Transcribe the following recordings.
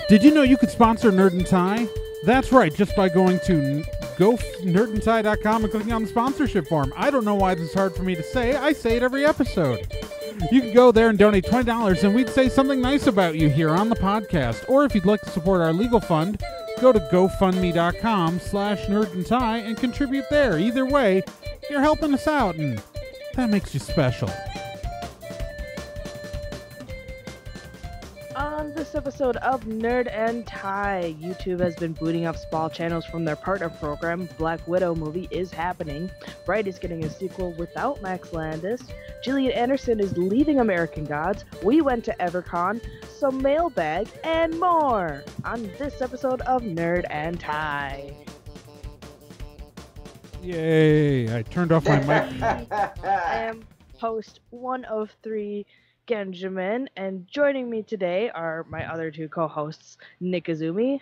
Did you know you could sponsor Nerd and Tie? That's right, just by going to nerdandtie.com and clicking on the sponsorship form. I don't know why this is hard for me to say. I say it every episode. You can go there and donate $20, and we'd say something nice about you here on the podcast. Or if you'd like to support our legal fund, go to gofundme.com/nerdandtie and contribute there. Either way, you're helping us out, and that makes you special. On this episode of Nerd and Tie, YouTube has been booting up small channels from their partner program. Black Widow movie is happening. Bright is getting a sequel without Max Landis. Gillian Anderson is leaving American Gods. We went to Evercon. Some mailbag and more on this episode of Nerd and Tie. Yay! I turned off my mic. I am host 1 of 3, Genjamin, and joining me today are my other two co-hosts, Nick Azumi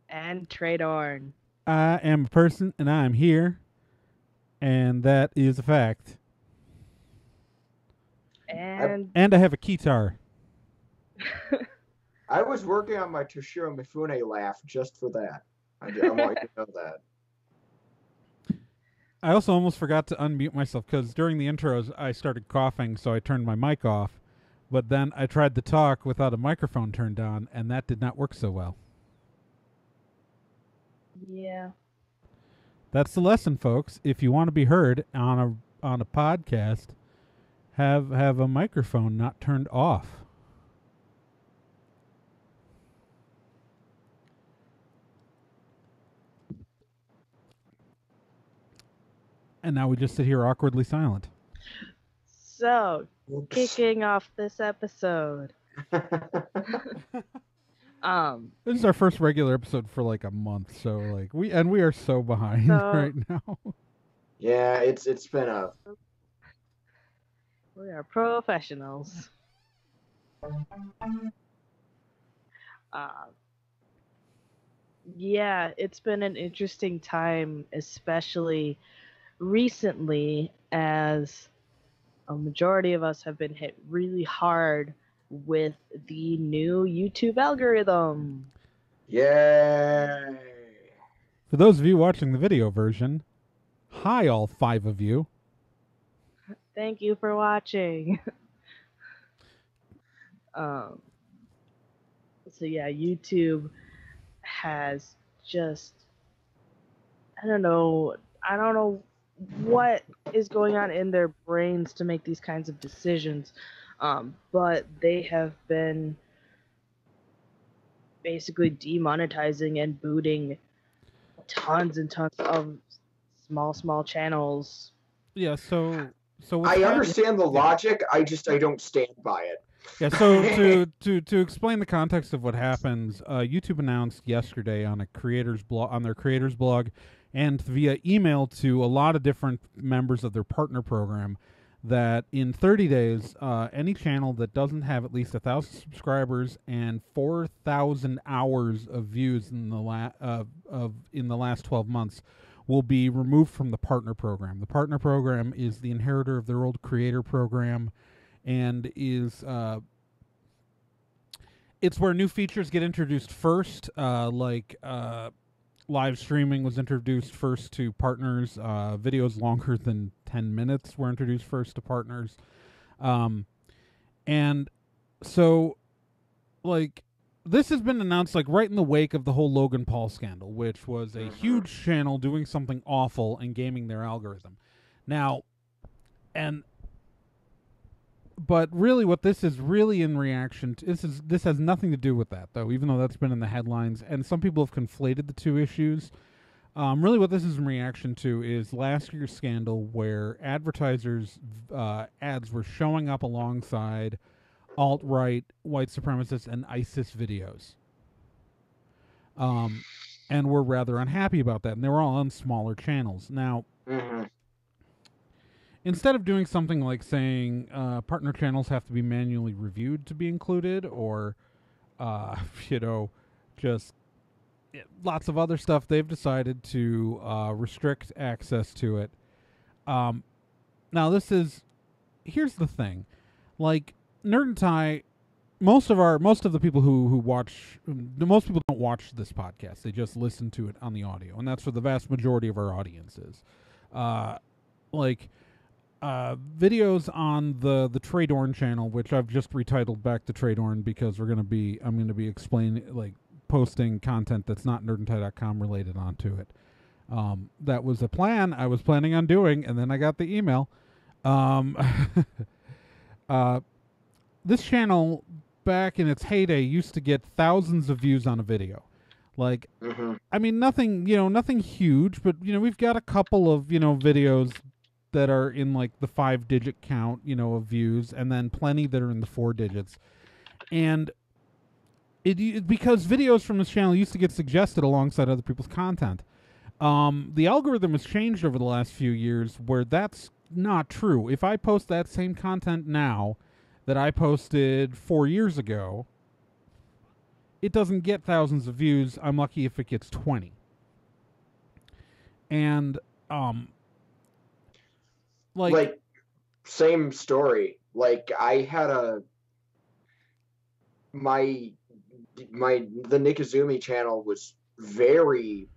and Trey Dorn. I am a person, and I'm here, and that is a fact. And I have a guitar. I was working on my Toshiro Mifune laugh just for that. I want you to know that. I also almost forgot to unmute myself because during the intros I started coughing, so I turned my mic off. But then I tried to talk without a microphone turned on, and that did not work so well. yeah. That's the lesson, folks. If you want to be heard on a podcast, have a microphone not turned off. And now we just sit here awkwardly silent. So, Oops. kicking off this episode. This is our first regular episode for like a month, so like we are so behind right now. Yeah, it's been a. We are professionals. Yeah, it's been an interesting time, especially recently, as a majority of us have been hit really hard with the new YouTube algorithm. Yay! For those of you watching the video version, hi all 5 of you. Thank you for watching. So yeah, YouTube has just, I don't know what is going on in their brains to make these kinds of decisions, but they have been basically demonetizing and booting tons and tons of small channels. Yeah, so I understand the logic. I don't stand by it. Yeah, so to explain the context of what happens, YouTube announced yesterday on their creators blog and via email to a lot of different members of their partner program that in 30 days, any channel that doesn't have at least 1,000 subscribers and 4,000 hours of views in the last 12 months will be removed from the partner program. The partner program is the inheritor of their old creator program, and is it's where new features get introduced first, like live streaming was introduced first to partners. Videos longer than 10 minutes were introduced first to partners. And so, like, this has been announced like right in the wake of the whole Logan Paul scandal, which was a huge channel doing something awful and gaming their algorithm. Now, but really what this is really in reaction to, this has nothing to do with that, though, even though that's been in the headlines, and some people have conflated the two issues. Really what this is in reaction to is last year's scandal where advertisers' ads were showing up alongside alt-right, white supremacist, and ISIS videos. And were rather unhappy about that, and they were all on smaller channels. Now, instead of doing something like saying partner channels have to be manually reviewed to be included, or, just lots of other stuff, they've decided to restrict access to it. Now, here's the thing. Like, Nerd and Tie most of the people who watch, most people don't watch this podcast. They just listen to it on the audio, and that's for the vast majority of our audiences. Like videos on the Tradorn channel, which I've just retitled back to Tradorn because I'm gonna be explaining, like, posting content that's not nerdandtie.com related onto it. That was a plan I was planning on doing, and then I got the email. This channel, back in its heyday, used to get thousands of views on a video. Like, I mean, nothing huge, but, we've got a couple of, videos that are in, like, the 5-digit count, of views, and then plenty that are in the 4 digits. And because videos from this channel used to get suggested alongside other people's content. The algorithm has changed over the last few years where that's not true. If I post that same content now that I posted 4 years ago, it doesn't get thousands of views. I'm lucky if it gets 20. And like same story. Like, I had the Nick Izumi channel was very,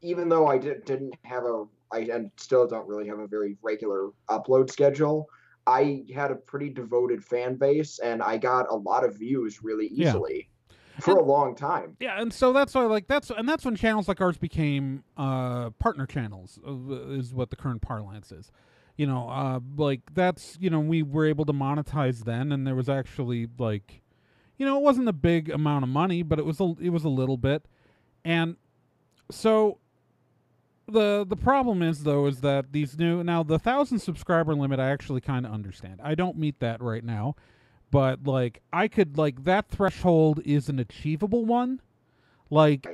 even though I didn't have and still don't really have a very regular upload schedule, I had a pretty devoted fan base, and I got a lot of views really easily for a long time. Yeah, and so that's why, that's when channels like ours became partner channels, is what the current parlance is. That's, we were able to monetize then, and there was actually, like, it wasn't a big amount of money, but it was a little bit. And so the problem is, though, is that the 1,000 subscriber limit, I actually kind of understand. I don't meet that right now, but, like, I could, like, that threshold is an achievable one. Like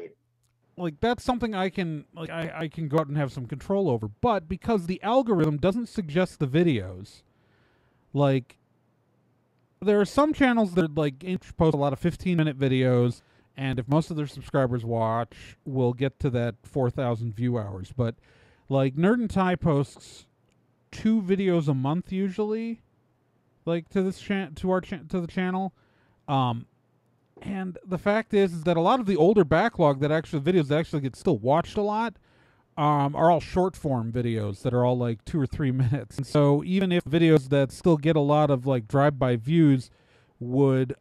that's something I can, like, I can go out and have some control over. But because the algorithm doesn't suggest the videos, like, there are some channels that, like, post a lot of 15-minute videos, and if most of their subscribers watch, we'll get to that 4,000 view hours. But, like, Nerd and Tie posts 2 videos a month usually, like, to the channel. And the fact is that a lot of the older backlog videos that actually get still watched a lot are all short form videos that are all, like, 2 or 3 minutes. And so even if videos that still get a lot of, like, drive-by views would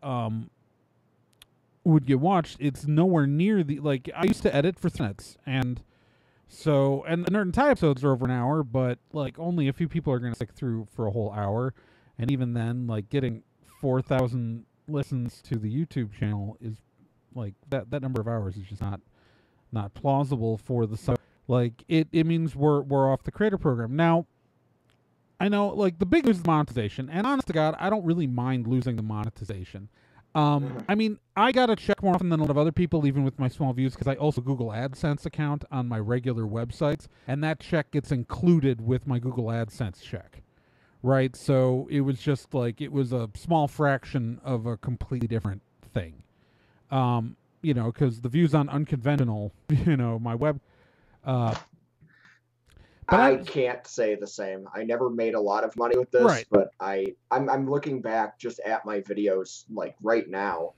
get watched, it's nowhere near the, like, I used to edit for 3 minutes, and so, and the Nerd and Tie episodes are over an hour, but, like, only a few people are going to stick through for a whole hour, and even then, like, getting 4,000 listens to the YouTube channel is, like, that number of hours is just not plausible for the sub. Like, it means we're off the creator program. Now, I know, like, the big news is monetization, and honest to God, I don't really mind losing the monetization. I mean, I got a check more often than a lot of other people, even with my small views, because I also Google AdSense account on my regular websites, and that check gets included with my Google AdSense check, right? So it was just, like, it was a small fraction of a completely different thing, because the views on Unconventional, my web... But I can't say the same. I never made a lot of money with this, right. But I'm looking back just at my videos, like, right now,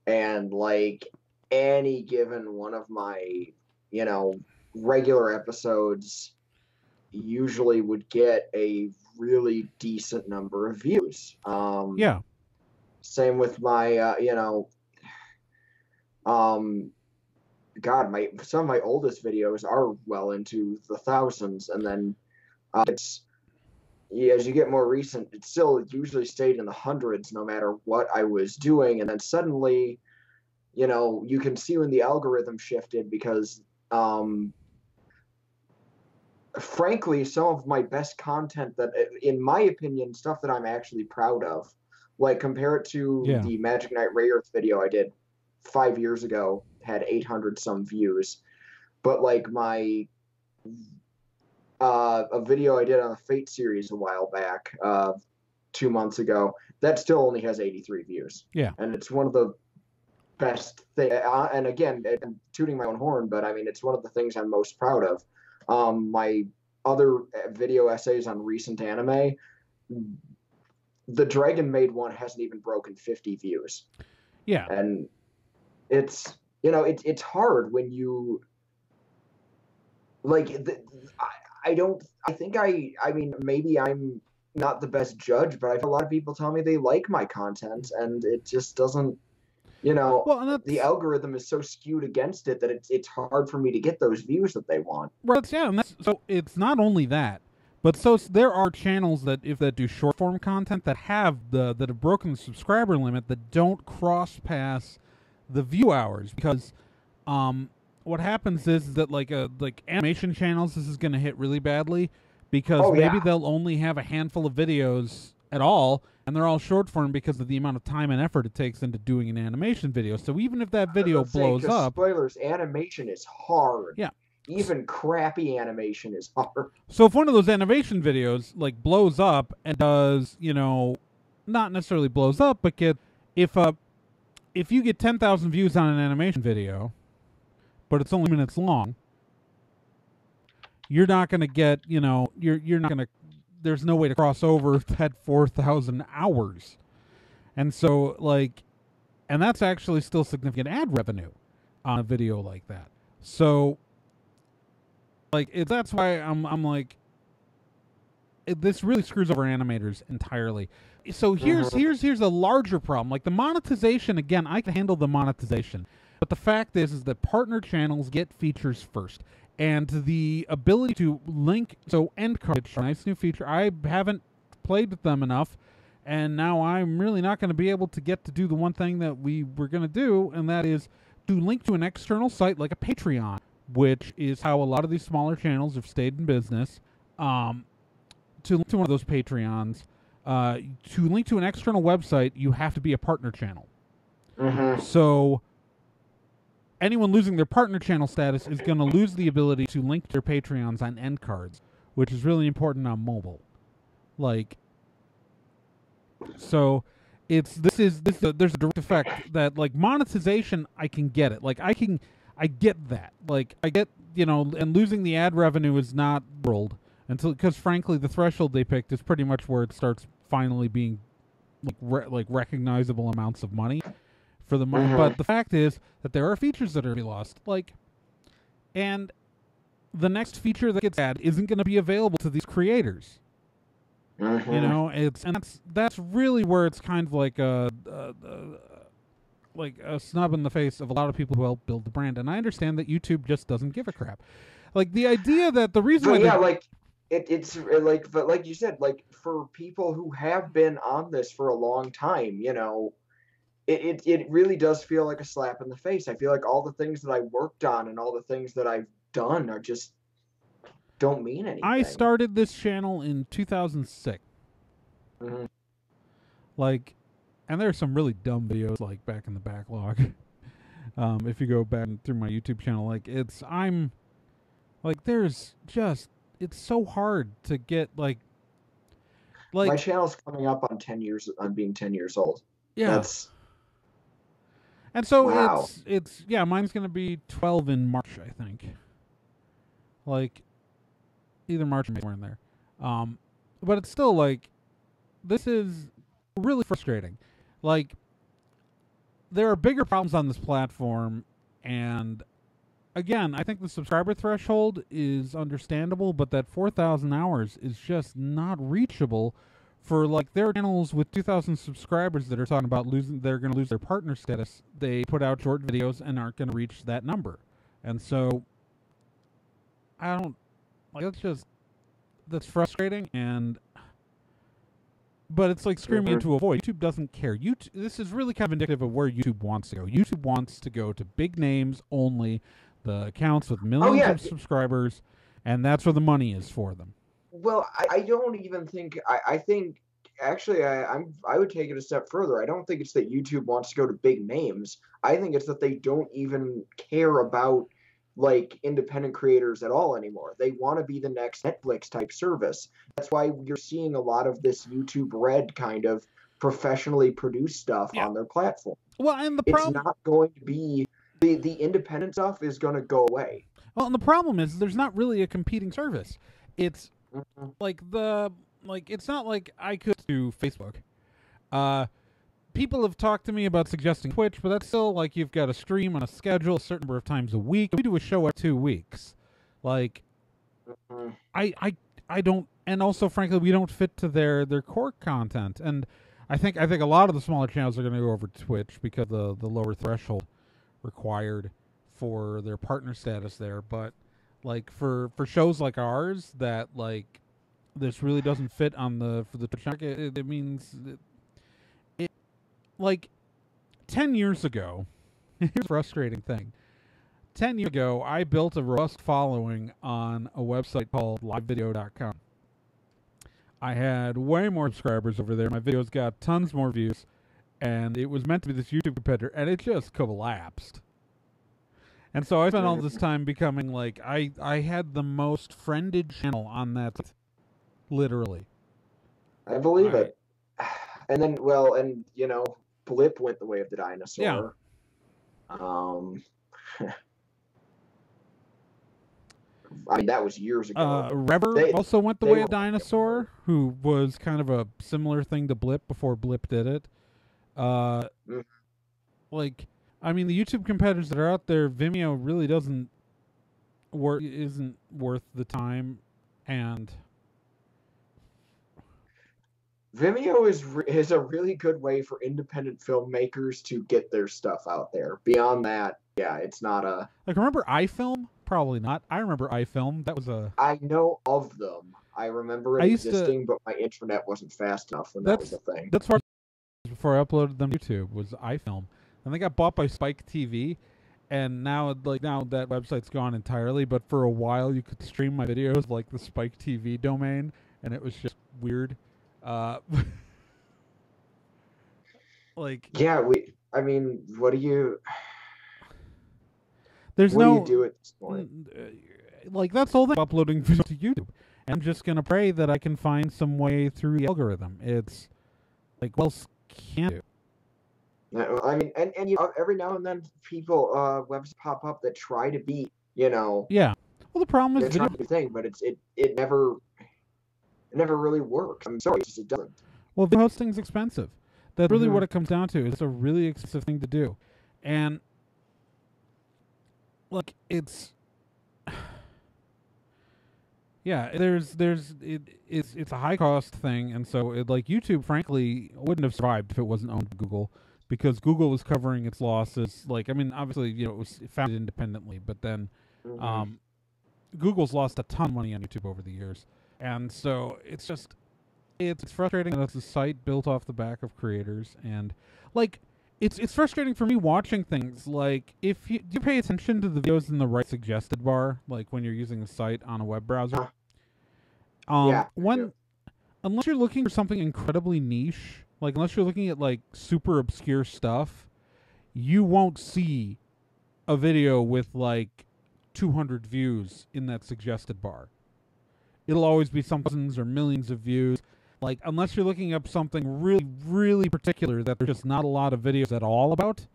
and, like, any given one of my, regular episodes usually would get a really decent number of views. Yeah. Same with my, God, some of my oldest videos are well into the thousands, and then as you get more recent, it still usually stayed in the hundreds no matter what I was doing, and then suddenly, you can see when the algorithm shifted because, frankly, some of my best content that, in my opinion, stuff that I'm actually proud of, like, compare it to the Magic Knight Ray Earth video I did 5 years ago, had 800 some views, but, like, my a video I did on the Fate series a while back, 2 months ago, that still only has 83 views. Yeah, and it's one of the best things. And again, I'm tooting my own horn, but I mean, it's one of the things I'm most proud of. My other video essays on recent anime, the Dragon Maid one hasn't even broken 50 views. Yeah. And it's, you know, it's hard when you, like, I mean, maybe I'm not the best judge, but I feel a lot of people tell me they like my content, and it just doesn't, you know, well, the algorithm is so skewed against it that it's hard for me to get those views that they want. Right, yeah, and so it's not only that, but so there are channels that do short form content that have broken the subscriber limit that don't cross past the view hours, because what happens is that like animation channels, this is going to hit really badly, because maybe they'll only have a handful of videos at all, and they're all short form because of the amount of time and effort it takes into doing an animation video. So even if that video blows up, spoilers, animation is hard. Yeah. Even crappy animation is hard. So if one of those animation videos like blows up and does, you know, not necessarily blows up, but if you get 10,000 views on an animation video, but it's only minutes long, you're not going to get, you know, you're not going to, there's no way to cross over that 4,000 hours. And so, like, and that's actually still significant ad revenue on a video like that. So, like, that's why I'm like, this really screws over animators entirely. So here's a larger problem. Like the monetization, again, I can handle the monetization, but the fact is that partner channels get features first. And the ability to link, so end cards, nice new feature. I haven't played with them enough, and now I'm really not going to be able to get to do the one thing that we were going to do, and that is to link to an external site like a Patreon, which is how a lot of these smaller channels have stayed in business. To link to one of those Patreons, to link to an external website, you have to be a partner channel. Mm-hmm. So anyone losing their partner channel status is going to lose the ability to link their Patreons on end cards, which is really important on mobile. Like, so there's a direct effect that, like, monetization, I can get it. Like, I get that. Like, I get, you know, and losing the ad revenue is not world until, because frankly, the threshold they picked is pretty much where it starts finally being like recognizable amounts of money for the money. Mm-hmm. But the fact is that there are features that are going to be lost. Like, and the next feature that gets added isn't going to be available to these creators. Mm-hmm. You know, that's really where it's kind of like a snub in the face of a lot of people who help build the brand. And I understand that YouTube just doesn't give a crap. Like the idea that the reason but why like it's like, but like you said, like for people who have been on this for a long time, you know, it really does feel like a slap in the face. I feel like all the things that I worked on and all the things that I've done are just don't mean anything. I started this channel in 2006. Mm-hmm. Like, and there's some really dumb videos like back in the backlog. If you go back through my YouTube channel, like there's just, it's so hard to get like my channel's coming up on 10 years on being 10 years old. Yeah. And so wow. it's yeah, mine's gonna be 12 in March, I think. Like either March or May, somewhere in there. But it's still like, this is really frustrating. Like, there are bigger problems on this platform, and again, I think the subscriber threshold is understandable, but that 4,000 hours is just not reachable for, like, there are channels with 2,000 subscribers that are talking about they're going to lose their partner status. They put out short videos and aren't going to reach that number. And so, I don't, like, that's frustrating, but it's like screaming into a void. YouTube doesn't care. This is really kind of indicative of where YouTube wants to go. YouTube wants to go to big names only, the accounts with millions of subscribers, and that's where the money is for them. Well, I don't even think, I think, actually, I would take it a step further. I don't think it's that YouTube wants to go to big names. I think it's that they don't even care about, like, independent creators at all anymore. They want to be the next Netflix type service. That's why you're seeing a lot of this YouTube Red kind of professionally produced stuff on their platform. Well, and it's not going to be, the independent stuff is going to go away. Well, and the problem is there's not really a competing service. It's like it's not like I could do Facebook People have talked to me about suggesting Twitch, but that's still like you've got to stream on a schedule a certain number of times a week. We do a show every 2 weeks. Like, I don't, and also frankly, we don't fit to their core content. And I think a lot of the smaller channels are going to go over to Twitch because of the lower threshold required for their partner status there. But like for shows like ours that like this really doesn't fit on for the Twitch market, it means it like 10 years ago. Here's a frustrating thing. 10 years ago, I built a robust following on a website called livevideo.com. I had way more subscribers over there. My videos got tons more views, and it was meant to be this YouTube competitor, and it just collapsed. And so I spent all this time becoming like, I had the most friended channel on that, literally. I believe it. And then, well, and, you know, Blip went the way of the dinosaur. Yeah. I mean, that was years ago. Rever also went the way of Dinosaur, who was kind of a similar thing to Blip before Blip did it. Like, I mean, the YouTube competitors that are out there, Vimeo really isn't worth the time, and Vimeo is a really good way for independent filmmakers to get their stuff out there. Beyond that, yeah, it's not a... Like, remember iFilm? Probably not. I remember iFilm. That was a... I know of them. I remember it existing, but my internet wasn't fast enough when that was a thing. That's far before I uploaded them to YouTube, was iFilm. And they got bought by Spike TV, and now that website's gone entirely, but for a while you could stream my videos like the Spike TV domain, and it was just weird. Like, yeah, I mean, what do you... What do you do at this point? Like, that's the whole thing, uploading videos to YouTube. And I'm just going to pray that I can find some way through the algorithm. It's like, well, can't do. I mean, and you know, every now and then people, websites pop up that try to be, you know... Yeah. Well, the problem is... It's not a thing, but it never really works. I'm sorry, it doesn't. Well, the hosting's expensive. That's really what it comes down to. It's a really expensive thing to do. And... like, it's... yeah, it's a high cost thing, and so like YouTube, frankly, wouldn't have survived if it wasn't owned by Google, because Google was covering its losses. Like, I mean, obviously, you know, it was founded independently, but then Google's lost a ton of money on YouTube over the years, and so it's frustrating that it's a site built off the back of creators, and like. It's frustrating for me watching things like, if you pay attention to the videos in the right suggested bar, like when you're using the site on a web browser. Unless you're looking for something incredibly niche, like unless you're looking at like super obscure stuff, you won't see a video with like 200 views in that suggested bar. It'll always be some thousands or millions of views. Like, unless you're looking up something really, really particular that there's just not a lot of videos at all about,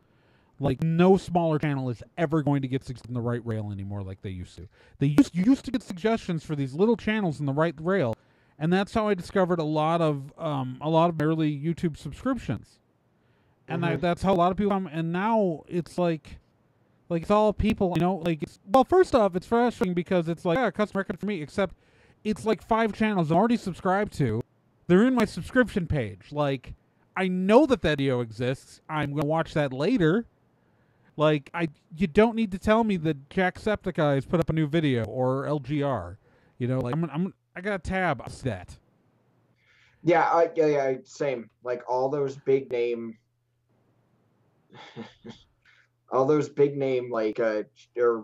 like, no smaller channel is ever going to get suggested in the right rail anymore like they used to. You used to get suggestions for these little channels in the right rail, and that's how I discovered a lot of early YouTube subscriptions. And that's how a lot of people come, and now it's like it's all people, you know, like, well, first off, it's frustrating because it's like, yeah, custom record for me, except it's like 5 channels I'm already subscribed to. They're in my subscription page. Like, I know that video exists. I'm going to watch that later. Like, you don't need to tell me that Jacksepticeye put up a new video or LGR. You know, like, I got a tab on that. Yeah, yeah, same. Like, all those big name, like, or,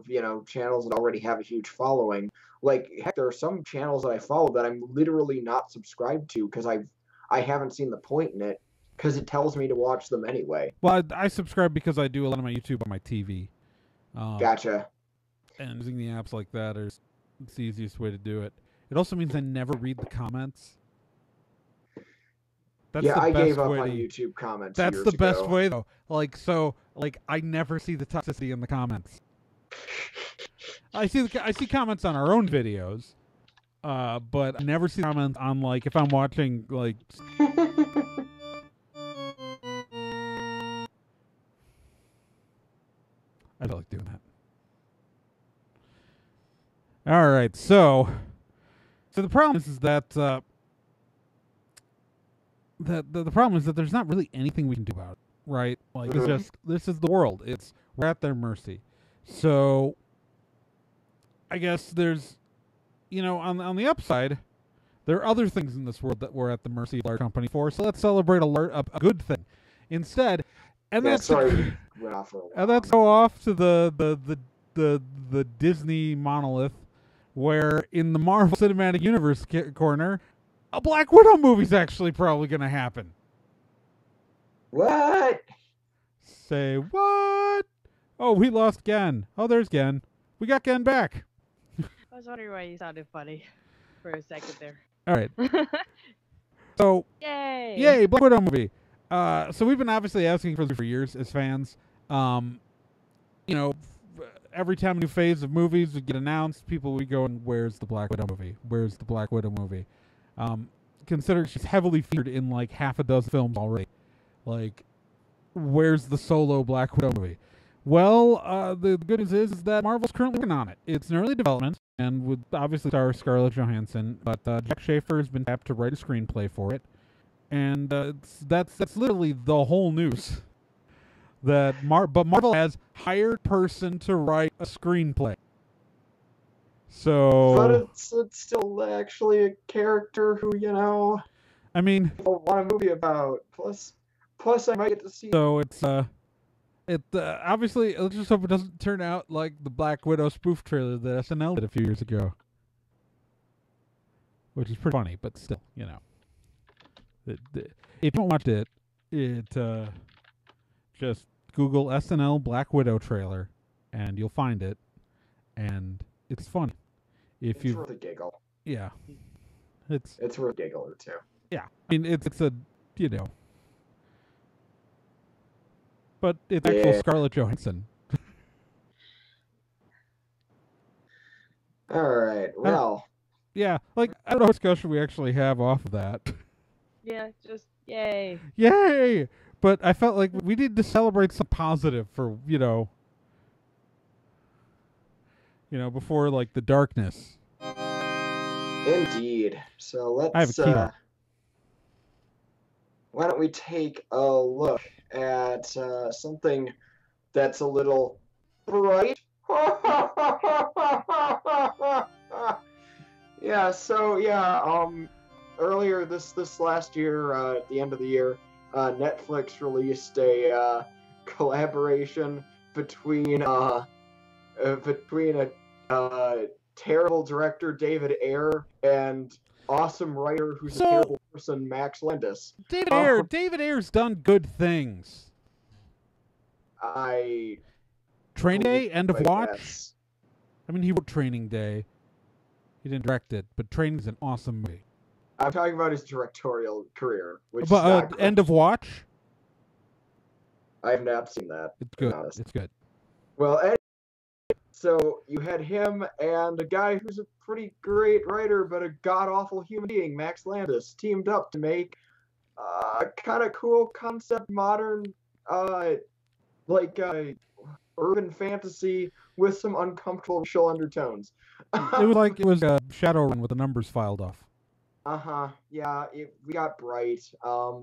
you know, channels that already have a huge following. Like, heck, there are some channels that I follow that I'm literally not subscribed to because I haven't seen the point in it, because it tells me to watch them anyway. Well, I subscribe because I do a lot of my YouTube on my TV. Gotcha. And using the apps like that is the easiest way to do it. It also means I never read the comments. That's I gave up on YouTube comments. That's the best way, though. Like, I never see the toxicity in the comments. I see comments on our own videos, but I never see comments on, like, if I'm watching, like... I feel like doing that. All right, so the problem is that the problem is that there's not really anything we can do about it, right? Like it's just this is the world. We're at their mercy. So I guess there's, on the upside, there are other things in this world that we're at the mercy of our company for. So let's celebrate a good thing instead. And yeah, that's sorry. And let's go off to the Disney monolith, where in the Marvel Cinematic Universe corner, a Black Widow movie's actually probably going to happen. What? Say what? Oh, we lost Gen. Oh, there's Gen. We got Gen back. I was wondering why you sounded funny for a second there. All right. So, yay, Black Widow movie. So we've been obviously asking for years as fans. Every time a new phase of movies would get announced, people would go and where's the Black Widow movie? Where's the Black Widow movie? Consider she's heavily featured in like half a dozen films already. Like, where's the solo Black Widow movie? Well, the good news is that Marvel's currently working on it. It's in early development and would obviously star Scarlett Johansson, but Jack Schaefer has been tapped to write a screenplay for it. And that's literally the whole news. But Marvel has hired person to write a screenplay. So, but it's still actually a character who people want a movie about. Plus I might get to see. So it's obviously, let's just hope it doesn't turn out like the Black Widow spoof trailer that SNL did a few years ago, which is pretty funny, but still, if you haven't watched it, just Google SNL Black Widow trailer, and you'll find it, and it's funny. It's worth a giggle. Yeah, it's worth a giggle or two. Yeah, I mean it's a but it's actual Scarlett Johansson. All right. Well. Yeah, like I don't know what discussion we actually have off of that. Yeah, just yay. Yay! But I felt like we need to celebrate some positive for, before like the darkness. Indeed. So let's I have a keynote. Why don't we take a look at something that's a little bright? Earlier this last year, at the end of the year, Netflix released a collaboration between a terrible director, David Ayer, and awesome writer who's a terrible person, Max Landis. David Ayer's done good things. Training Day, End of Watch. I mean, he wrote Training Day. He didn't direct it, but Training is an awesome movie. I'm talking about his directorial career, which is not good. End of Watch. I have not seen that. It's good. It's good. Well, so you had him and a guy who's a pretty great writer, but a god-awful human being, Max Landis, teamed up to make kind of cool concept, modern, urban fantasy with some uncomfortable racial undertones. It was Shadowrun with the numbers filed off. Yeah, we got Bright.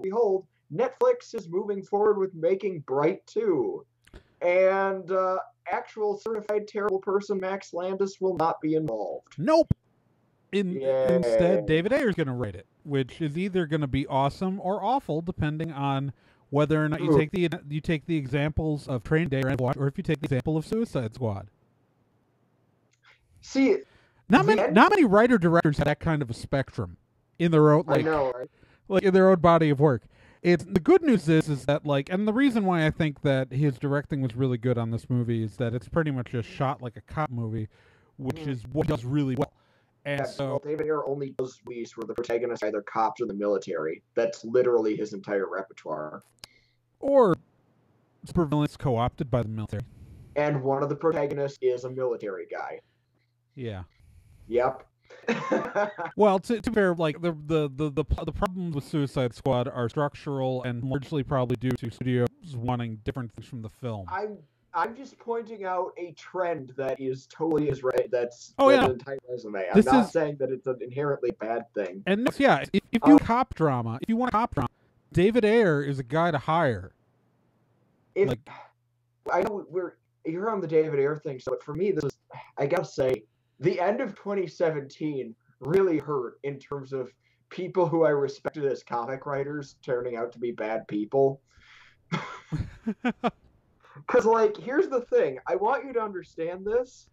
Behold, Netflix is moving forward with making Bright 2. And actual certified terrible person Max Landis will not be involved. Nope. Instead, David Ayer's going to write it, which is either going to be awesome or awful, depending on whether or not you take the examples of Training Day or if you take the example of Suicide Squad. See, not many writer-directors have that kind of a spectrum in their own, I know, right? Like in their own body of work. The good news is that and the reason why I think that his directing was really good on this movie is that it's pretty much just shot like a cop movie, which is what he does really well. And so David Ayer only does movies where the protagonists are either cops or the military. That's literally his entire repertoire. Or supervillains co-opted by the military. And one of the protagonists is a military guy. Yeah. Yep. Well, to be fair, like the problems with Suicide Squad are structural and largely probably due to studios wanting different things from the film. I'm just pointing out a trend that is totally is right. That's Oh, an yeah. entire resume. I'm This not is- saying that it's an inherently bad thing. And yeah, if you cop drama, if you want cop drama, David Ayer is a guy to hire. If Like, I know you're on the David Ayer thing, so for me, this is, I gotta say, the end of 2017 really hurt in terms of people who I respected as comic writers turning out to be bad people. Because, like, here's the thing. I want you to understand this.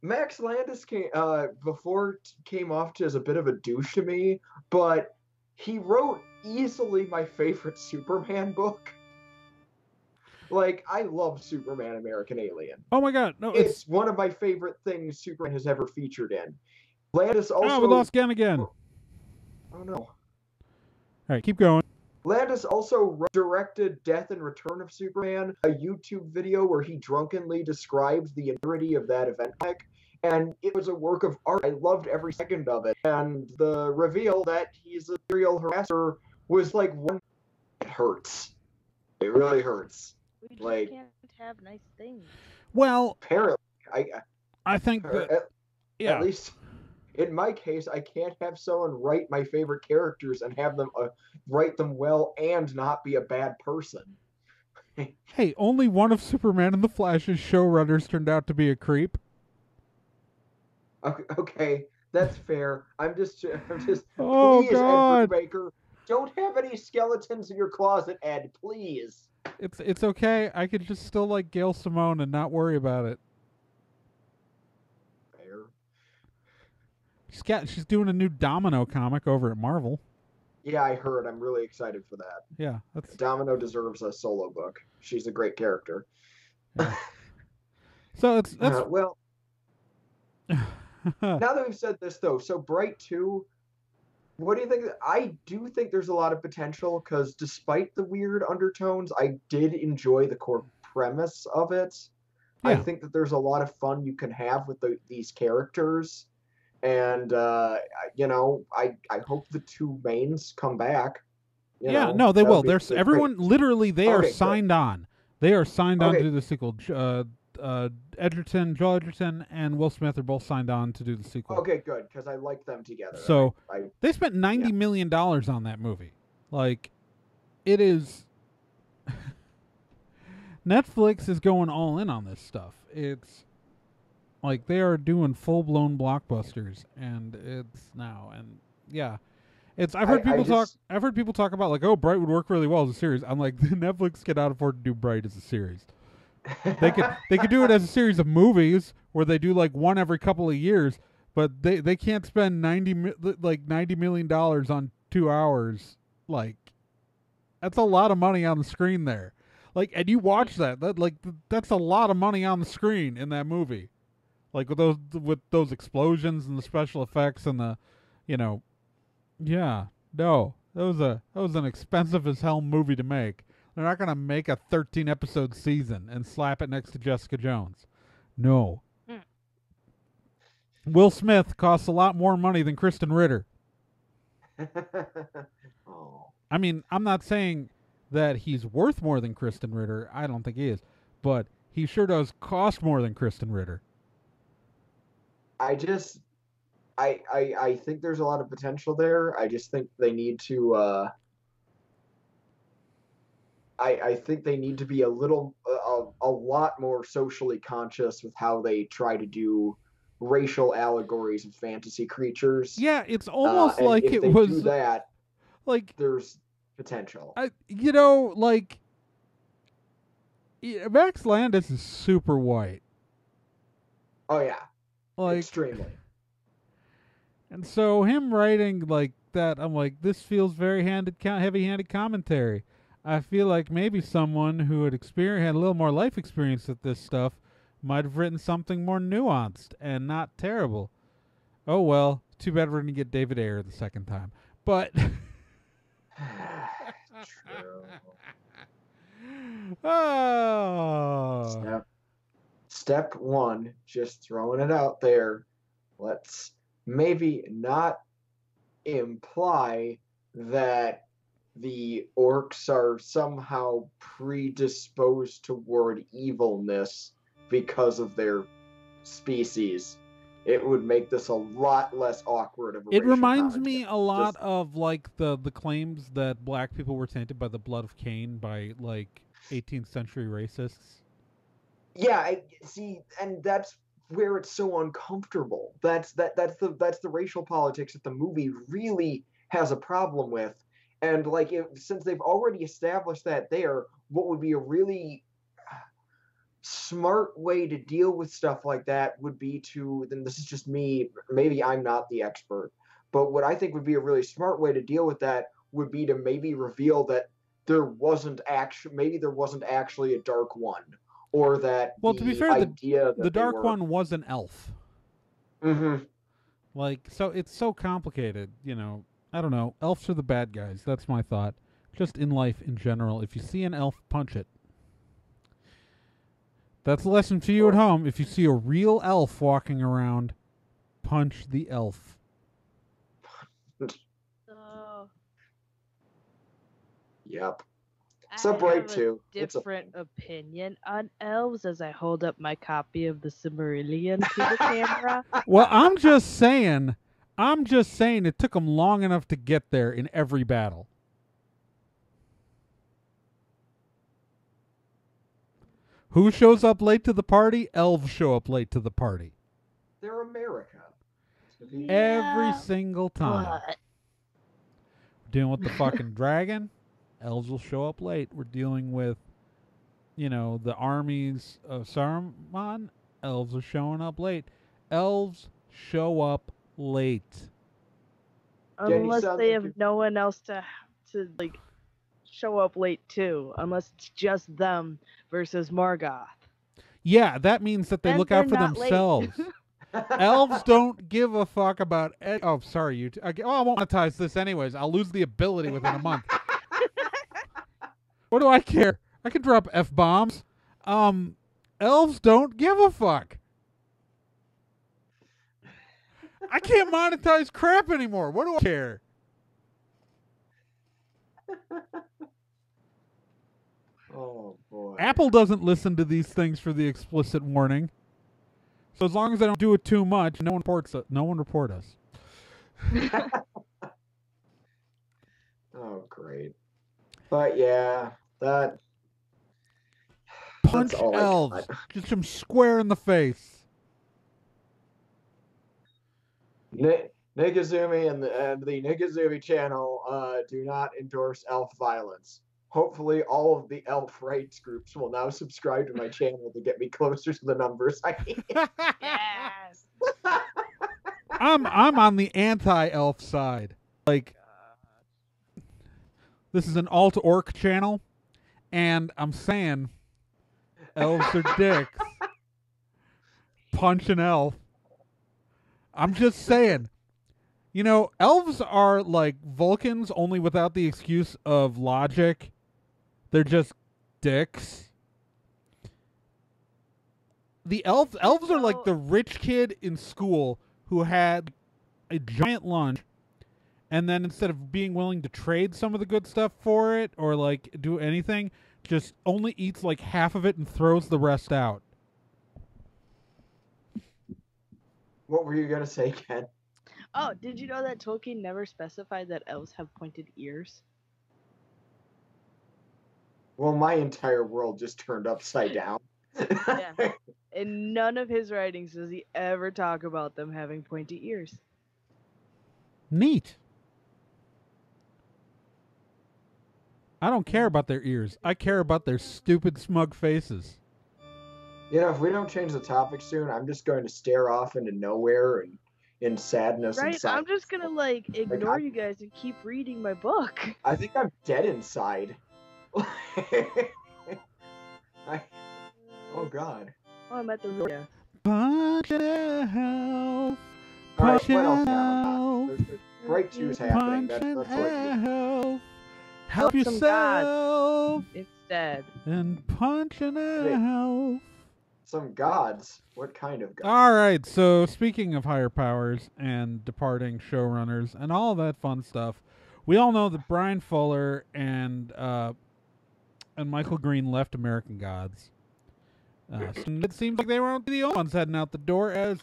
Max Landis came off as a bit of a douche to me, but he wrote easily my favorite Superman book. Like, I love Superman American Alien. oh my God, no, It's one of my favorite things Superman has ever featured in. Landis also... we lost Ken again. Oh, no. All right, keep going. Landis also directed Death and Return of Superman, a YouTube video where he drunkenly describes the entirety of that event comic, and it was a work of art. I loved every second of it, and the reveal that he's a serial harasser was like one... It hurts. It really hurts. We just Like, can't have nice things. Well, apparently, I think that, yeah. At least in my case, I can't have someone write my favorite characters and have them write them well and not be a bad person. Hey, only one of Superman and the Flash's showrunners turned out to be a creep. Okay, that's fair. I'm just Oh, please, God. Ed Brubaker, don't have any skeletons in your closet, Ed, please. It's okay. I could just still like Gail Simone and not worry about it. Fair. She's doing a new Domino comic over at Marvel. Yeah, I heard. I'm really excited for that. Yeah, Domino deserves a solo book. She's a great character. Yeah. So that's well. Now that we've said this, though, so Bright 2, what do you think? I do think there's a lot of potential, because despite the weird undertones, I did enjoy the core premise of it. Yeah. I think that there's a lot of fun you can have with these characters. And, you know, I hope the two mains come back. Yeah, no, they will. There's everyone, literally, they are signed on. They are signed on to do the sequel. Joel Edgerton and Will Smith are both signed on to do the sequel. Okay, good, because I like them together. So they spent $90 million on that movie. Like, it is... Netflix is going all in on this stuff. It's like they are doing full-blown blockbusters, and it's now, and yeah. I've heard people talk about, like, oh, Bright would work really well as a series. I'm like, Netflix cannot afford to do Bright as a series. They could do it as a series of movies where they do like one every couple of years, but they can't spend $90 million on 2 hours. Like, that's a lot of money on the screen there. Like, and you watch that's a lot of money on the screen in that movie. Like with those explosions and the special effects and the, you know, yeah, no, that was an expensive as hell movie to make. They're not going to make a 13-episode season and slap it next to Jessica Jones. No. Will Smith costs a lot more money than Kristen Ritter. Oh. I mean, I'm not saying that he's worth more than Kristen Ritter. I don't think he is. But he sure does cost more than Kristen Ritter. I think there's a lot of potential there. I just think they need to... I think they need to be a lot more socially conscious with how they try to do racial allegories of fantasy creatures. Yeah, it's almost like if it they was do that, like there's potential. Max Landis is super white. Oh yeah, like extremely. And so him writing like that, I'm like, this feels very heavy-handed commentary. I feel like maybe someone who had a little more life experience with this stuff might have written something more nuanced and not terrible. Oh well, too bad we're going to get David Ayer the second time. But True. Oh. Step one, just throwing it out there. Let's maybe not imply that the orcs are somehow predisposed toward evilness because of their species, it would make this a lot less awkward of a It racial reminds commentary. me a lot of like the claims that black people were tainted by the blood of Cain by like 18th century racists. Yeah, I see, and that's where it's so uncomfortable. That's the racial politics that the movie really has a problem with. And like, since they've already established that there, what would be a really smart way to deal with stuff like that would be to, then this is just me, maybe I'm not the expert, but what I think would be a really smart way to deal with that would be to maybe reveal that there wasn't actually a dark one, or that Well, to be fair, idea the dark one was an elf. Mm-hmm. Like, so it's so complicated, I don't know. Elves are the bad guys. That's my thought. Just in life in general. If you see an elf, punch it. That's a lesson for you at home. If you see a real elf walking around, punch the elf. Yep. I have a different opinion on elves as I hold up my copy of the Silmarillion to the camera. Well, I'm just saying it took them long enough to get there in every battle. Who shows up late to the party? Elves show up late to the party. They're America. Every single time. Dealing with the fucking dragon, elves will show up late. We're dealing with, the armies of Saruman, elves are showing up late. Elves show up late. Unless they have no one else to like show up late too. Unless it's just them versus Morgoth. Yeah, that means that they look out for themselves. Elves don't give a fuck about. Oh, sorry, I won't monetize this anyways. I'll lose the ability within a month. What do I care? I can drop F-bombs. Elves don't give a fuck. I can't monetize crap anymore. What do I care? Oh, boy. Apple doesn't listen to these things for the explicit warning. So as long as I don't do it too much, no one report us. Oh, great. But yeah, that punch elves. Just some square in the face. Nikazumi and the Nikazumi channel do not endorse elf violence. Hopefully, all of the elf rights groups will now subscribe to my channel to get me closer to the numbers I need. Yes. I'm on the anti-elf side. Like, this is an alt-orc channel, and I'm saying elves are dicks. Punch an elf. I'm just saying. Elves are like Vulcans, only without the excuse of logic. They're just dicks. The elves are like the rich kid in school who had a giant lunch, and then instead of being willing to trade some of the good stuff for it or like do anything, just only eats like half of it and throws the rest out. What were you gonna say, Ken? Oh, did you know that Tolkien never specified that elves have pointed ears? Well, my entire world just turned upside down. Yeah. In none of his writings does he ever talk about them having pointy ears. Neat. I don't care about their ears. I care about their stupid, smug faces. If we don't change the topic soon, I'm just going to stare off into nowhere and in sadness. Right? And silence. I'm just going to ignore you guys and keep reading my book. I think I'm dead inside. Oh, God. Oh, I'm at the room. Punch an elf. Punch an elf. There's Break 2's happening. That's elf. Help yourself instead. And punch an elf. Some gods. What kind of gods? All right, so speaking of higher powers and departing showrunners and all that fun stuff, we all know that Brian Fuller and Michael Green left American Gods. So it seems like they weren't the only ones heading out the door, as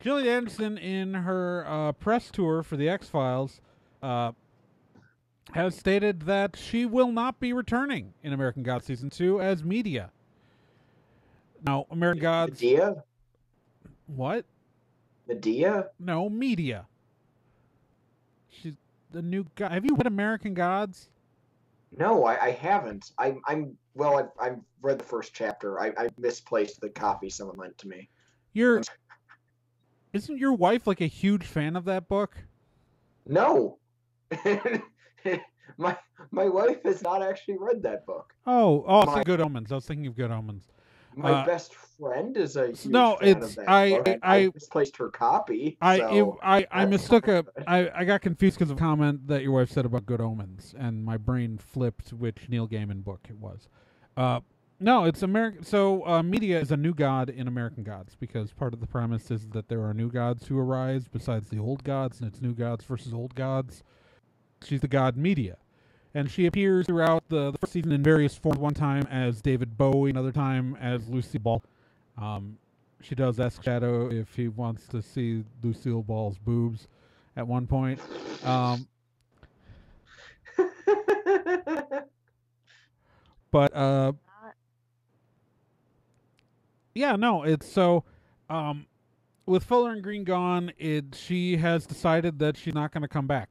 Gillian Anderson, in her press tour for the X-Files, has stated that she will not be returning in American Gods Season 2 as media. Now, American Gods... Medea? What? Medea? No, media. She's the new guy. Have you read American Gods? No, I haven't. I've read the first chapter. I misplaced the copy someone lent to me. Isn't your wife like a huge fan of that book? No. my wife has not actually read that book. Oh, Good Omens. I was thinking of Good Omens. My best friend is a huge fan of that book. I misplaced her copy. I mistook I got confused because of a comment that your wife said about Good Omens, and my brain flipped which Neil Gaiman book it was. No, it's American. So media is a new god in American Gods, because part of the premise is that there are new gods who arise besides the old gods, and it's new gods versus old gods. She's the god Media. And she appears throughout the first season in various forms, one time as David Bowie, another time as Lucille Ball. She does ask Shadow if he wants to see Lucille Ball's boobs at one point. But, yeah, no, it's so... with Fuller and Green gone, she has decided that she's not going to come back.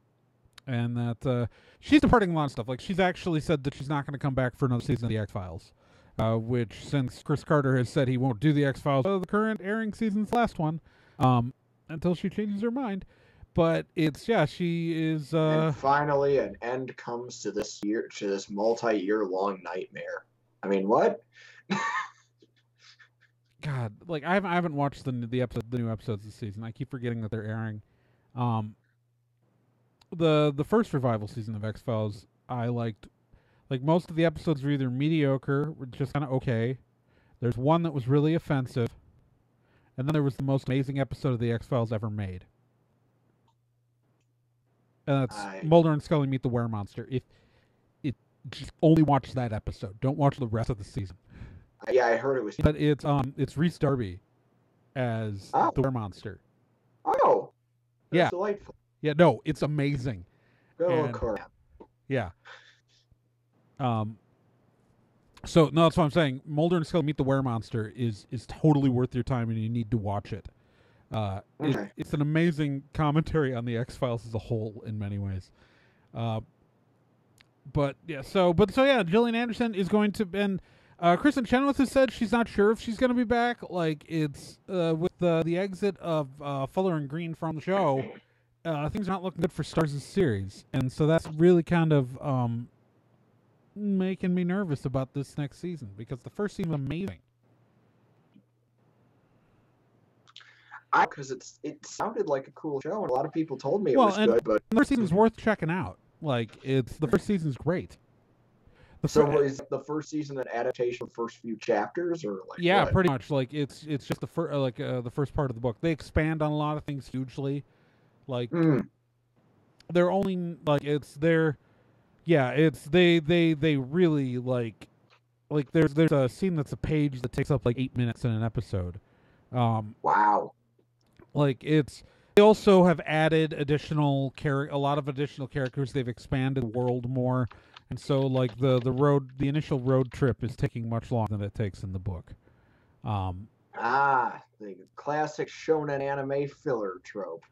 And that she's departing a lot of stuff. Like, she's actually said that she's not going to come back for another season of the X-Files. Which, since Chris Carter has said he won't do the X-Files, the current airing season's last one, until she changes her mind. But she is... And finally, an end comes to this multi-year long nightmare. I mean, what? God, like, I haven't watched the new episodes this season. I keep forgetting that they're airing. The first revival season of X-Files, I liked. Like, most of the episodes were either mediocre, or just kind of okay. There's one that was really offensive, and then there was the most amazing episode of the X-Files ever made. And that's Mulder and Scully Meet the Were-Monster. Just only watch that episode. Don't watch the rest of the season. Yeah, I heard it was. But it's Rhys Darby as the Were-Monster. Oh, that's yeah, delightful. Yeah, no, it's amazing. Yeah. So no, that's what I'm saying. Mulder and Scully Meet the Were-Monster is totally worth your time, and you need to watch it. Okay. It's an amazing commentary on the X-Files as a whole in many ways. But Gillian Anderson is going to, and Kristen Chenoweth has said she's not sure if she's going to be back. Like, it's with the exit of Fuller and Green from the show, things are not looking good for Starz' series, and so that's really kind of making me nervous about this next season, because the first season was amazing. Because it sounded like a cool show, and a lot of people told me it was good. But the first season's worth checking out. Like, the first season's great. Is the first season an adaptation of the first few chapters, or like? Yeah, what? pretty much. Like, it's just the first part of the book. They expand on a lot of things hugely. Like, they're only like they really like there's a scene that's a page that takes up like 8 minutes in an episode. Wow. Like, they also have added a lot of additional characters. They've expanded the world more, and so like the initial road trip is taking much longer than it takes in the book. The classic shonen anime filler trope.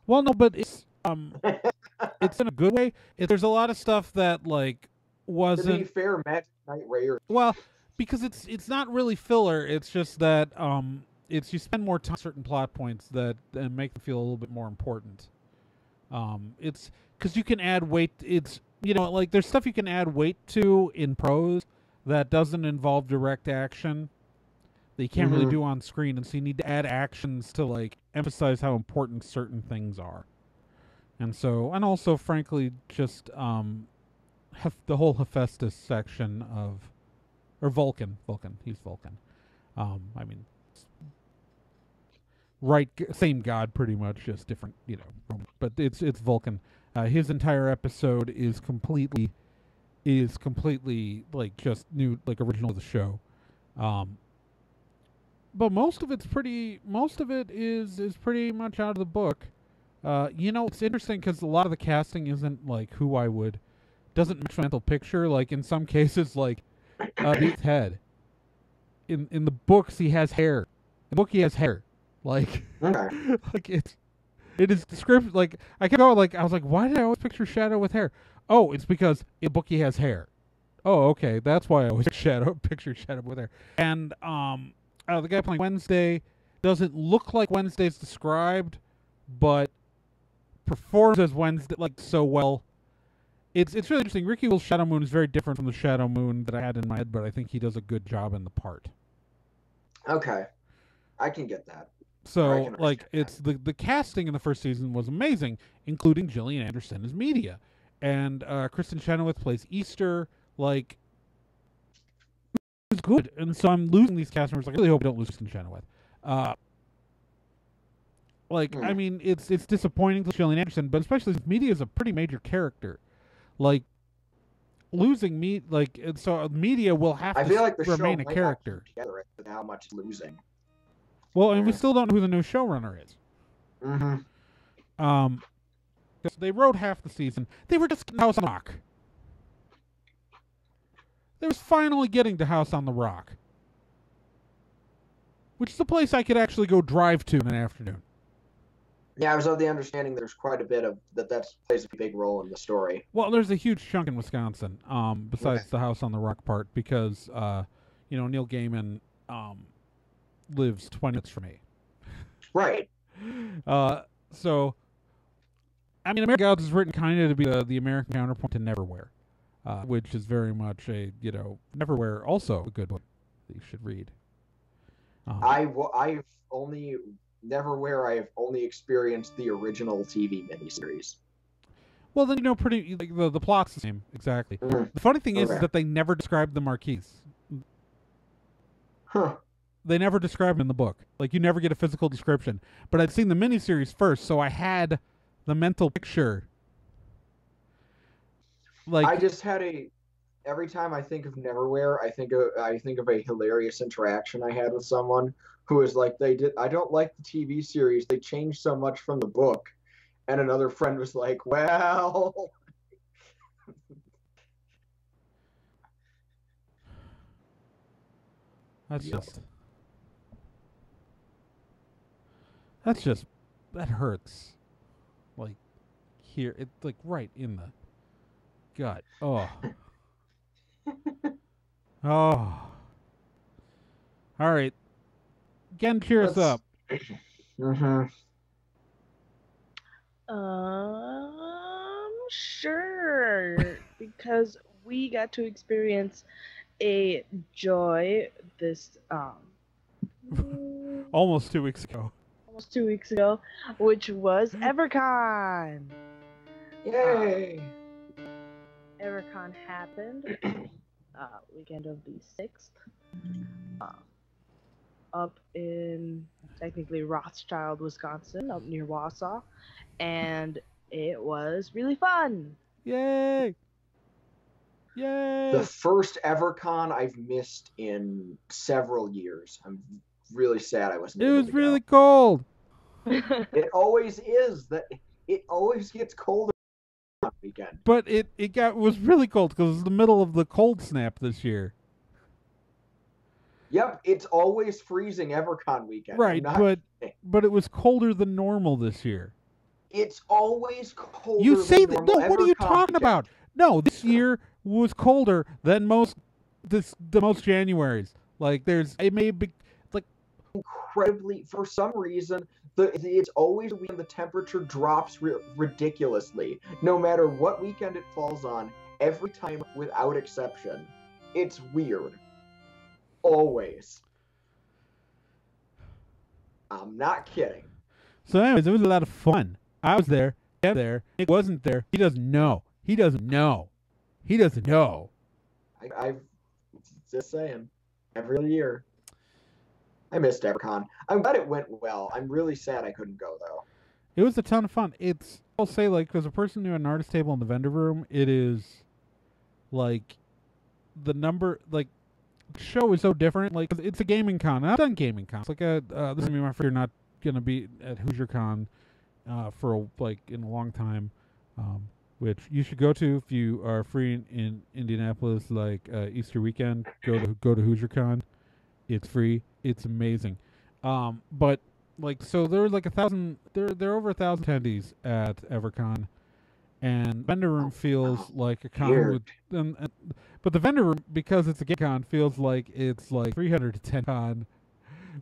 Well, no, but it's it's in a good way. There's a lot of stuff that like wasn't. To be fair, Max Knight Rayer. Well, because it's not really filler. It's just that you spend more time on certain plot points that make them feel a little bit more important. It's because you can add weight. It's like there's stuff you can add weight to in prose that doesn't involve direct action that you can't really do on screen, and so you need to add actions to like emphasize how important certain things are. And also, frankly, just the whole Hephaestus section or Vulcan. He's Vulcan. I mean, right, same god, pretty much, just different, but it's Vulcan. His entire episode is completely like just new, like original to the show. But most of it is pretty much out of the book. It's interesting because a lot of the casting isn't like who I would, doesn't match my mental picture. Like in some cases, like Dave's head. In the books, he has hair. In the book, he has hair. Like, like it is descriptive. Like I kept going. Like I was like, why did I always picture Shadow with hair? Oh, it's because in the book he has hair. Oh, okay, that's why I always picture Shadow with hair. And the guy playing Wednesday doesn't look like Wednesday's described, but performs as Wednesday like so well. It's really interesting. Ricky Will's Shadow Moon is very different from the Shadow Moon that I had in my head, but I think he does a good job in the part. Okay, I can get that. So, like, it's the casting in the first season was amazing, including Gillian Anderson as Media, and Kristen Chenoweth plays Easter. Like, it's good, and so I'm losing these cast members. Like, I really hope I don't lose Kristen Chenoweth. I mean, it's disappointing to Gillian Anderson, but especially since Media is a pretty major character. Like, losing me, like, so Media will have to feel like the remain show a character. Together with how much losing. Well, and we still don't know who the new showrunner is. Mm-hmm. Because they wrote half the season. They were just House on the Rock. They was finally getting to House on the Rock, which is a place I could actually go drive to in an afternoon. Yeah, I was of the understanding there's quite a bit of that plays a big role in the story. Well, there's a huge chunk in Wisconsin, besides the House on the Rock part, because Neil Gaiman lives 20 minutes from me. Right. So, I mean, American Gods is written kind of to be the American counterpoint to Neverwhere, which is very much Neverwhere, also a good book that you should read. I've only Neverwhere. I have only experienced the original TV miniseries. Well, then pretty like the plot's the same exactly. Mm-hmm. The funny thing is that they never described the Marquise. Huh. They never describe him in the book. Like, you never get a physical description. But I'd seen the miniseries first, so I had the mental picture. Like, I just had every time I think of Neverwhere, I think of a hilarious interaction I had with someone who was like, I don't like the TV series. They changed so much from the book. And another friend was like, well. That hurts. Like, here, it's like right in the gut. Oh. Oh. All right. Again, cheer us up. Mm-hmm. Sure. Because we got to experience a joy this almost 2 weeks ago. Which was Evercon. Yay! Evercon happened weekend of the 6th. Up in technically Rothschild, Wisconsin, up near Wausau, and it was really fun. Yay! Yay! The first Evercon I've missed in several years. I'm really sad I wasn't able to go. It was really cold. It always is. It always gets colder on the weekend. But it was really cold because it was the middle of the cold snap this year. Yep, it's always freezing Evercon weekend. Right, but it was colder than normal this year. It's always colder. You say than that? No, Evercon what are you talking about? No, this year was colder than most Januaries. Like it may be like incredibly for some reason. It's always when the temperature drops ridiculously, no matter what weekend it falls on. Every time, without exception, it's weird. Always. I'm not kidding. So anyways, it was a lot of fun. I was there. Kev there. Nick wasn't there. He doesn't know. I've just saying. Every year. I missed Evercon. I'm glad it went well. I'm really sad I couldn't go, though. It was a ton of fun. I'll say, like, as a person doing an artist table in the vendor room, it is like the number, like, show is so different. Like, it's a gaming con. I've done gaming cons. Like, this is me. My friend, not gonna be at Hoosier Con for in a long time, which you should go to if you are free in Indianapolis. Like Easter weekend, go to Hoosier Con. It's free. It's amazing. But like, so there were like 1,000. There are over 1,000 attendees at Evercon, and vendor room feels like a con with. But the vendor room, because it's a game con, feels like it's like 300 to 10 con,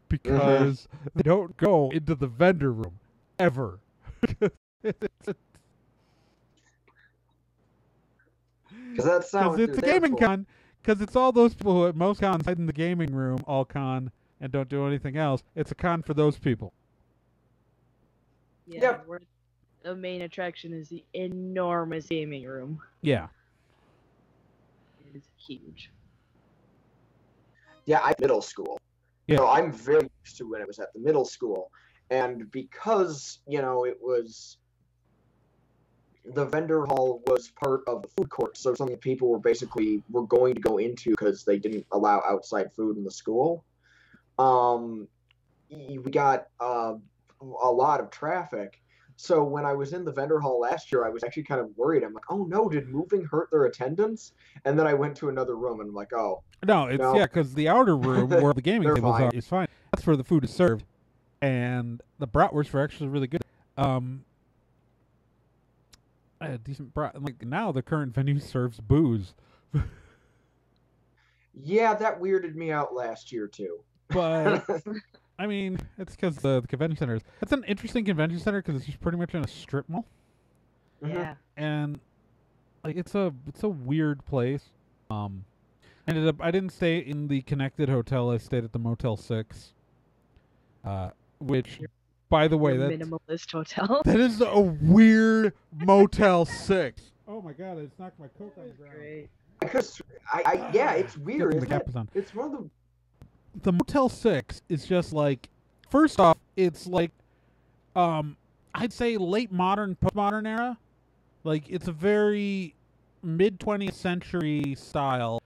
because they don't go into the vendor room ever. Because that's not what it's a gaming con. Because it's all those people who at most cons hide in the gaming room all con and don't do anything else. It's a con for those people. Yeah, where the main attraction is the enormous gaming room. Yeah. It is huge. Yeah, I'm middle school. Yeah. So I'm very used to when it was at the middle school. And because, it was... The vendor hall was part of the food court, so some people were going to go into because they didn't allow outside food in the school. We got a lot of traffic. So when I was in the vendor hall last year, I was actually kind of worried. I'm like, oh no, did moving hurt their attendance? And then I went to another room and I'm like, oh. No, because the outer room where the gaming tables are is fine. That's where the food is served. And the bratwursts were actually really good. A decent like now the current venue serves booze. Yeah, that weirded me out last year too. But I mean, it's because the convention center is. It's an interesting convention center because it's just pretty much in a strip mall. Yeah. And like it's a weird place. I didn't stay in the Connected Hotel. I stayed at the Motel 6. Which, by the way, that's minimalist hotel. That is a weird Motel 6. Oh my god, I just knocked my Coke on the ground. Great. Because it's weird. It's one of the Motel 6 is just like, first off, it's like, I'd say late modern, postmodern era. Like, it's a very mid 20th century style,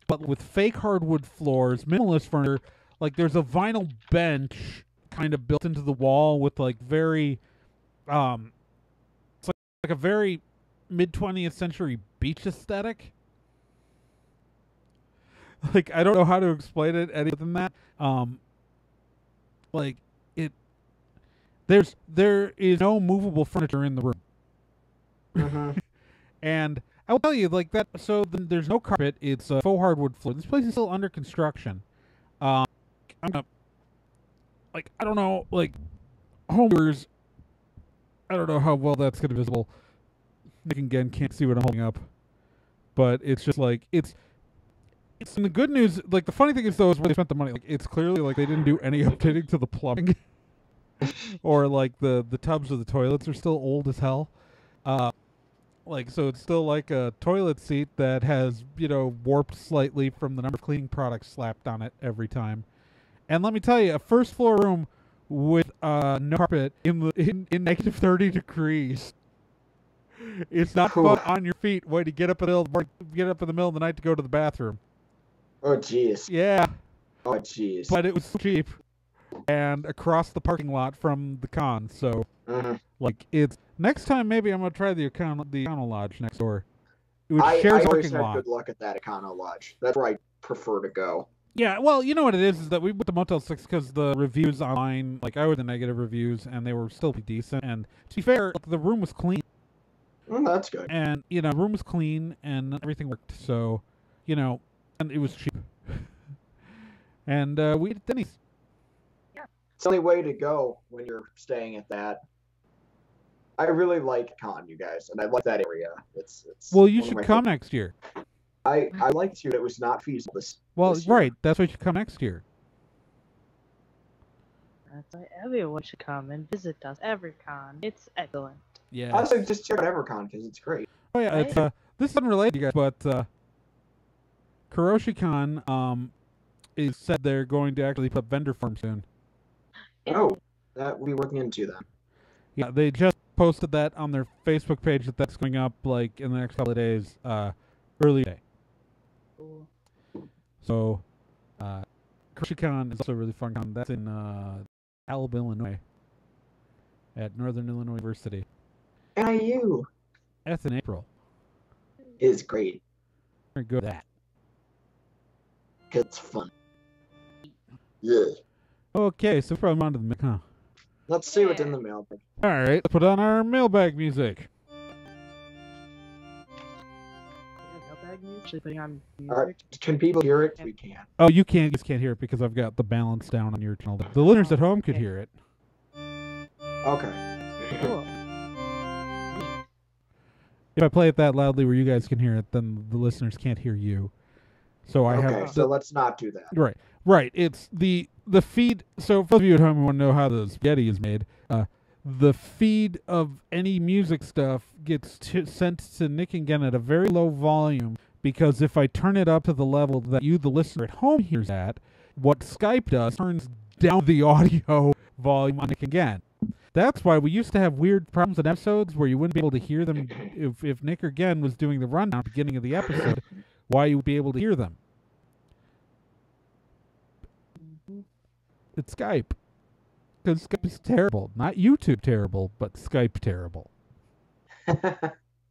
but with fake hardwood floors, minimalist furniture. Like, there's a vinyl bench kind of built into the wall with like very, it's like a very mid 20th century beach aesthetic. Like, I don't know how to explain it any other than that. Like it, there is no movable furniture in the room. And I will tell you, like that. So there's no carpet. It's a faux hardwood floor. This place is still under construction. I'm gonna, like, I don't know, like, homeowners. I don't know how well that's gonna be visible. Nick again can't see what I'm holding up, but it's just like it's. And the good news, like, the funny thing is, though, is where they spent the money. Like, it's clearly like they didn't do any updating to the plumbing, or like the tubs of the toilets are still old as hell. Like, so it's still like a toilet seat that has, warped slightly from the number of cleaning products slapped on it every time. And let me tell you, a first floor room with no carpet in negative 30 degrees. It's not fun on your feet when you get up in the middle of the night to go to the bathroom. Oh, jeez. Yeah. Oh, jeez. But it was cheap, and across the parking lot from the con. So, like, it's next time maybe I'm gonna try the Econo Lodge next door. I always have good luck at that Econo Lodge. That's where I prefer to go. Yeah, well, you know what it is that we went to Motel 6 because the reviews online, like, I read the negative reviews, and they were still pretty decent. And to be fair, like, the room was clean. That's good. And, the room was clean, and everything worked. So, and it was cheap. And we ate at Denny's. Yeah. It's the only way to go when you're staying at that. I really like con, you guys, and I like that area. It's well, you should come next year. I liked you. It was not feasible this year. Right. That's why you should come next year. That's why everyone should come and visit us. Evercon. It's excellent. Yeah. Also, just check out Evercon because it's great. Oh yeah. Right? It's this is unrelated, you guys, but KaroshiCon is said they're going to actually put vendor form soon. Oh, that we'll be working into that. Yeah, they just posted that on their Facebook page that's going up like in the next couple of days, early day. Cool. So, Con is also a really fun con. That's in Alba, Illinois, at Northern Illinois University. NIU. That's in April. Is great. Very good at that. It's fun. Yeah. Okay, so we're probably on to the mail, huh? Let's see what's in the mailbag. All right, let's put on our mailbag music. Putting on music. Can people hear it? We can. Oh, you just can't hear it because I've got the balance down on your channel. The listeners at home could hear it. Okay. Cool. If I play it that loudly where you guys can hear it, then the listeners can't hear you. So I have. So let's not do that. Right. It's the feed. So for those of you at home who want to know how the spaghetti is made, the feed of any music stuff gets sent to Nick and Gen at a very low volume, because if I turn it up to the level that you, the listener at home, hears at, what Skype does turns down the audio volume on Nick and Gen. That's why we used to have weird problems in episodes where you wouldn't be able to hear them if Nick or Gen was doing the rundown at the beginning of the episode, why you would be able to hear them. It's Skype. Because Skype is terrible. Not YouTube terrible, but Skype terrible.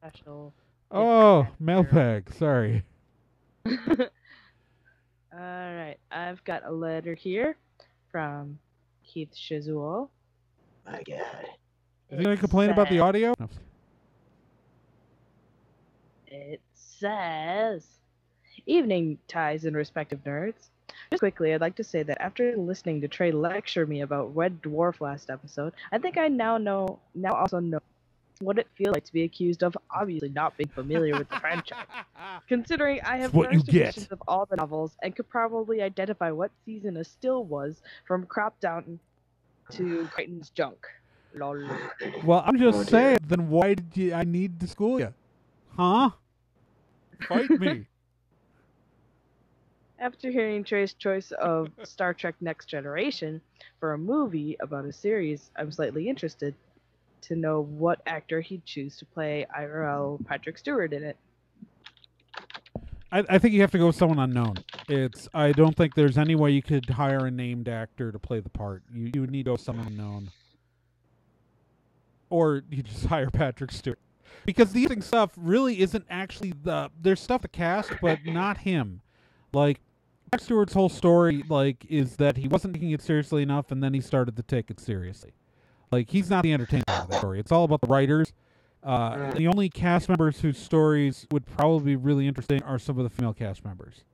Special. Oh, mailbag. Sorry. Alright, I've got a letter here from Keith Shizuo. My God. Is he going to complain about the audio? No. It says, "Evening ties and respective nerds. Just quickly, I'd like to say that after listening to Trey lecture me about Red Dwarf last episode, I think I now also know what it feels like to be accused of obviously not being familiar with the franchise. Considering I have first editions of all the novels and could probably identify what season a still was from Crop Down to Crichton's Junk. Lol." Well, I'm just saying, then why did I need to school you? Huh? Fight me. After hearing Trey's choice of Star Trek Next Generation for a movie about a series, I'm slightly interested to know what actor he'd choose to play IRL Patrick Stewart in it. I think you have to go with someone unknown. I don't think there's any way you could hire a named actor to play the part. You would need to go with someone unknown. Or you just hire Patrick Stewart. Because the interesting stuff really isn't actually there's stuff to cast, but not him. Like, Patrick Stewart's whole story, is that he wasn't taking it seriously enough, and then he started to take it seriously. He's not the entertainer of that story. It's all about the writers. The only cast members whose stories would probably be really interesting are some of the female cast members.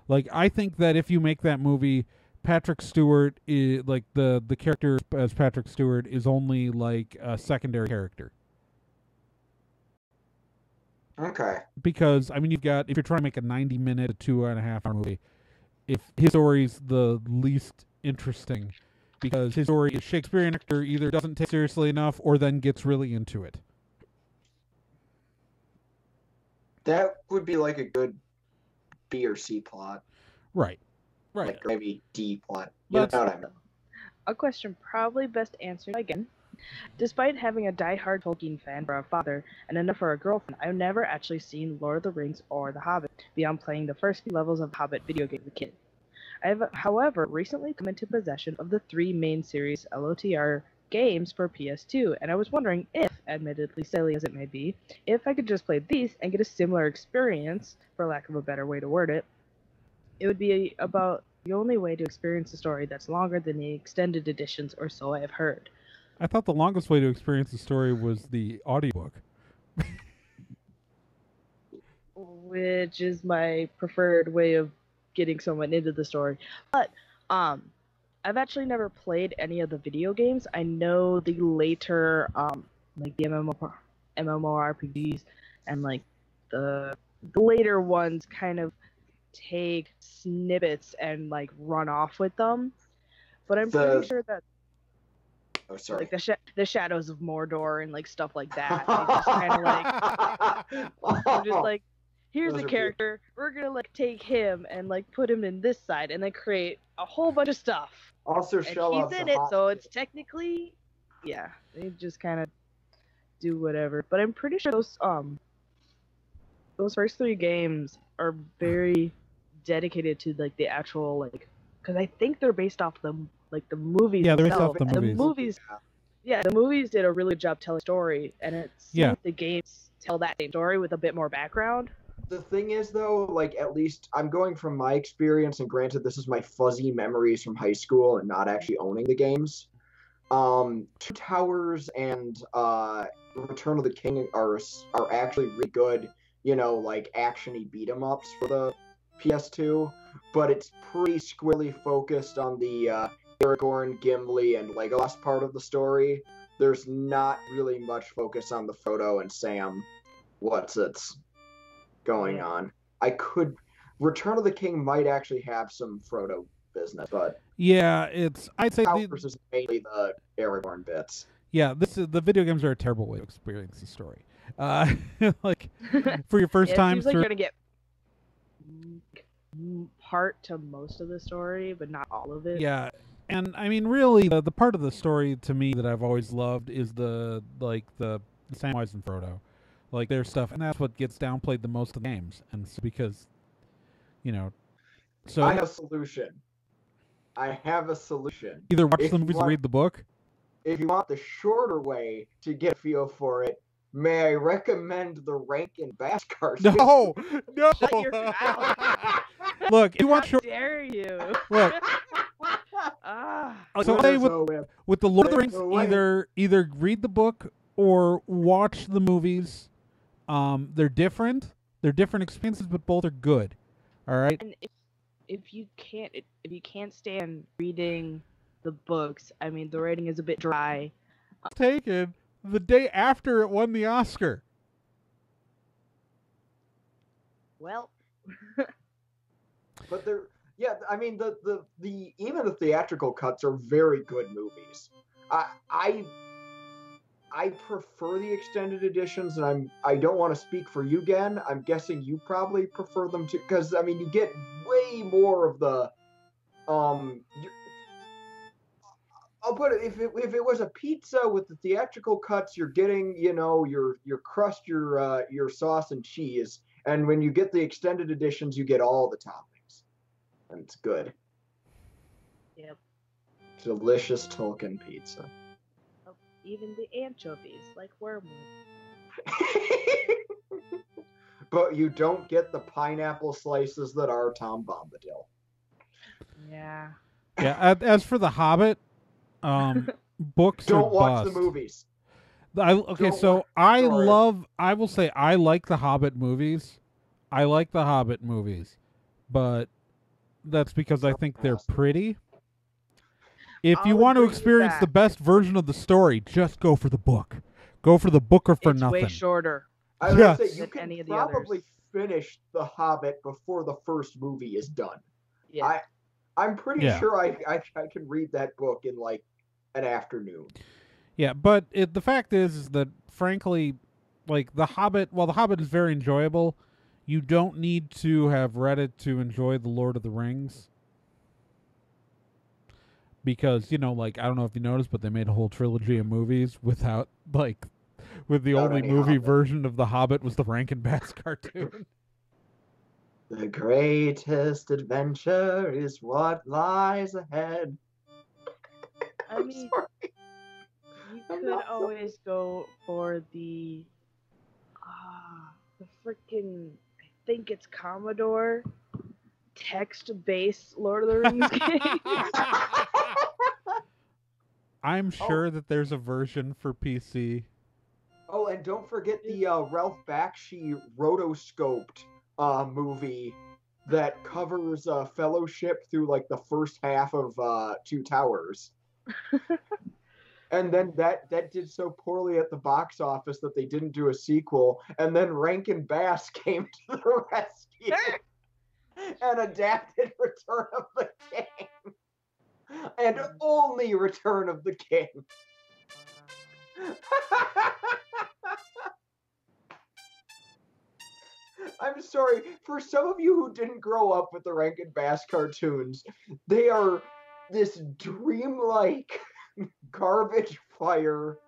I think that if you make that movie, Patrick Stewart is the character as Patrick Stewart is only a secondary character. Okay. Because you've got, if you're trying to make a 90-minute, 2.5-hour movie, if his story's the least interesting, because his story is Shakespearean actor either doesn't take it seriously enough or then gets really into it. That would be a good B or C plot. Right. Maybe D plot. You know what I mean? A question probably best answered again. Despite having a die-hard Tolkien fan for a father and enough for a girlfriend, I've never actually seen Lord of the Rings or The Hobbit beyond playing the first few levels of Hobbit video game as a kid. I have, however, recently come into possession of the 3 main series LOTR games for PS2, and I was wondering if, admittedly silly as it may be, if I could just play these and get a similar experience, for lack of a better way to word it. It would be about the only way to experience a story that's longer than the extended editions, or so I have heard. I thought the longest way to experience the story was the audiobook. Which is my preferred way of getting someone into the story. But I've actually never played any of the video games. I know the later the MMORPGs and the later ones kind of take snippets and run off with them. But I'm pretty sure that oh, sorry. The Shadows of Mordor and stuff like that. They just kind of I'm just here's a character. We're gonna take him and put him in this side and then create a whole bunch of stuff. Also, and he's in it, so it's technically, yeah. They just kind of do whatever. But I'm pretty sure those first three games are very dedicated to like the actual like, because I think they're based off the movies. Yeah, they're based themselves. off the And movies. the movies did a really good job telling a story, and it seems the games tell that same story with a bit more background. The thing is, though, like, at least I'm going from my experience, and granted, this is my fuzzy memories from high school and not actually owning the games. Two Towers and Return of the King are actually really good, you know, like actiony beat 'em ups for the PS2, but it's pretty squarely focused on the Aragorn, Gimli, and Legolas part of the story. There's not really much focus on the Frodo and Sam. What's going on? Return of the King might actually have some Frodo business, but yeah, I'd say Towers is mainly the Aragorn bits. Yeah, the video games are a terrible way to experience the story. Like for your first time, it seems like you're gonna get part to most of the story, but not all of it. Yeah, and I mean, really, the part of the story to me that I've always loved is the Samwise and Frodo, like their stuff, and that's what gets downplayed the most of the games, and it's because, you know, so I have a solution. Either watch the movies or read the book. If you want the shorter way to get a feel for it, may I recommend the Rankin Bass cartoon? No. Shut your mouth. Look, if you want How dare you? Look. So with the Lord of the Rings, either read the book or watch the movies. They're different. They're different experiences, but both are good. All right. And if you can't stand reading the books, I mean, the writing is a bit dry. Taken the day after it won the Oscar. Well, but I mean, the even the theatrical cuts are very good movies. I prefer the extended editions, and I don't want to speak for you, Gen. I'm guessing you probably prefer them too, because I mean, you get way more of the I'll put it, if it was a pizza with the theatrical cuts, you're getting, you know, your crust, your sauce and cheese, and when you get the extended editions, you get all the toppings, and it's good. Yep. Delicious Tolkien pizza. Oh, even the anchovies, like wormwood. But you don't get the pineapple slices that are Tom Bombadil. Yeah. Yeah. As for The Hobbit, books don't watch bust. the movies. I will say I like the Hobbit movies. But that's because I think they're pretty. If you want to experience the best version of the story, just go for the book. Go for the book or for nothing. It's way shorter. I would say you can probably finish The Hobbit before the first movie is done. Yeah. I'm pretty sure I can read that book in like an afternoon. Yeah, but the fact is that, frankly, like The Hobbit, while The Hobbit is very enjoyable, you don't need to have read it to enjoy The Lord of the Rings. Because, you know, like, I don't know if you noticed, but they made a whole trilogy of movies without, like, with the only movie version of The Hobbit was the Rankin Bass cartoon. The greatest adventure is what lies ahead. I mean, you could always go for the freaking, I think it's Commodore text-based Lord of the Rings game. I'm sure that there's a version for PC. Oh, and don't forget the Ralph Bakshi rotoscoped movie that covers Fellowship through like the first half of Two Towers. And then that did so poorly at the box office that they didn't do a sequel, and then Rankin Bass came to the rescue and adapted Return of the King. And only Return of the King. I'm sorry, for some of you who didn't grow up with the Rankin Bass cartoons, they are this dreamlike garbage fire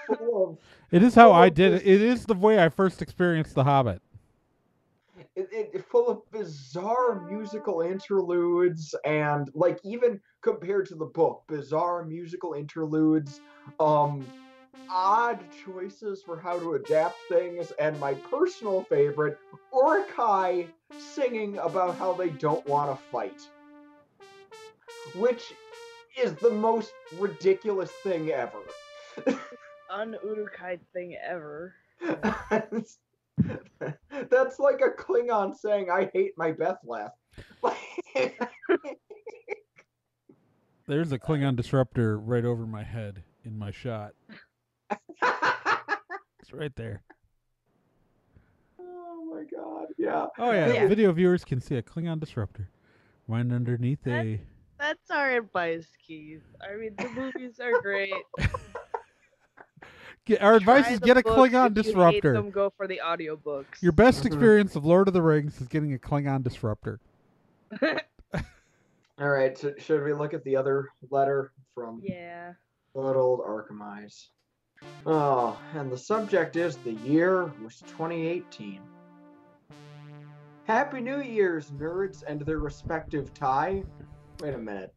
full of. It is how I did it. It is the way I first experienced The Hobbit. Full of bizarre musical interludes, and like even compared to the book, bizarre musical interludes, odd choices for how to adapt things, and my personal favorite, Uruk-hai singing about how they don't want to fight, which is the most ridiculous thing ever. Un-Uruk-hai thing ever. That's like a Klingon saying, "I hate my Bethleth." There's a Klingon disruptor right over my head in my shot. It's right there. Oh my god, yeah. Oh yeah, video viewers can see a Klingon disruptor right underneath a... That's our advice, Keith. I mean, the movies are great. Our advice is get a Klingon disruptor. If you hate them, go for the audiobooks. Your best experience of Lord of the Rings is getting a Klingon disruptor. All right, so should we look at the other letter from good old Archimedes? Oh, and the subject is the year was 2018. Happy New Year's, nerds and their respective tie. Wait a minute.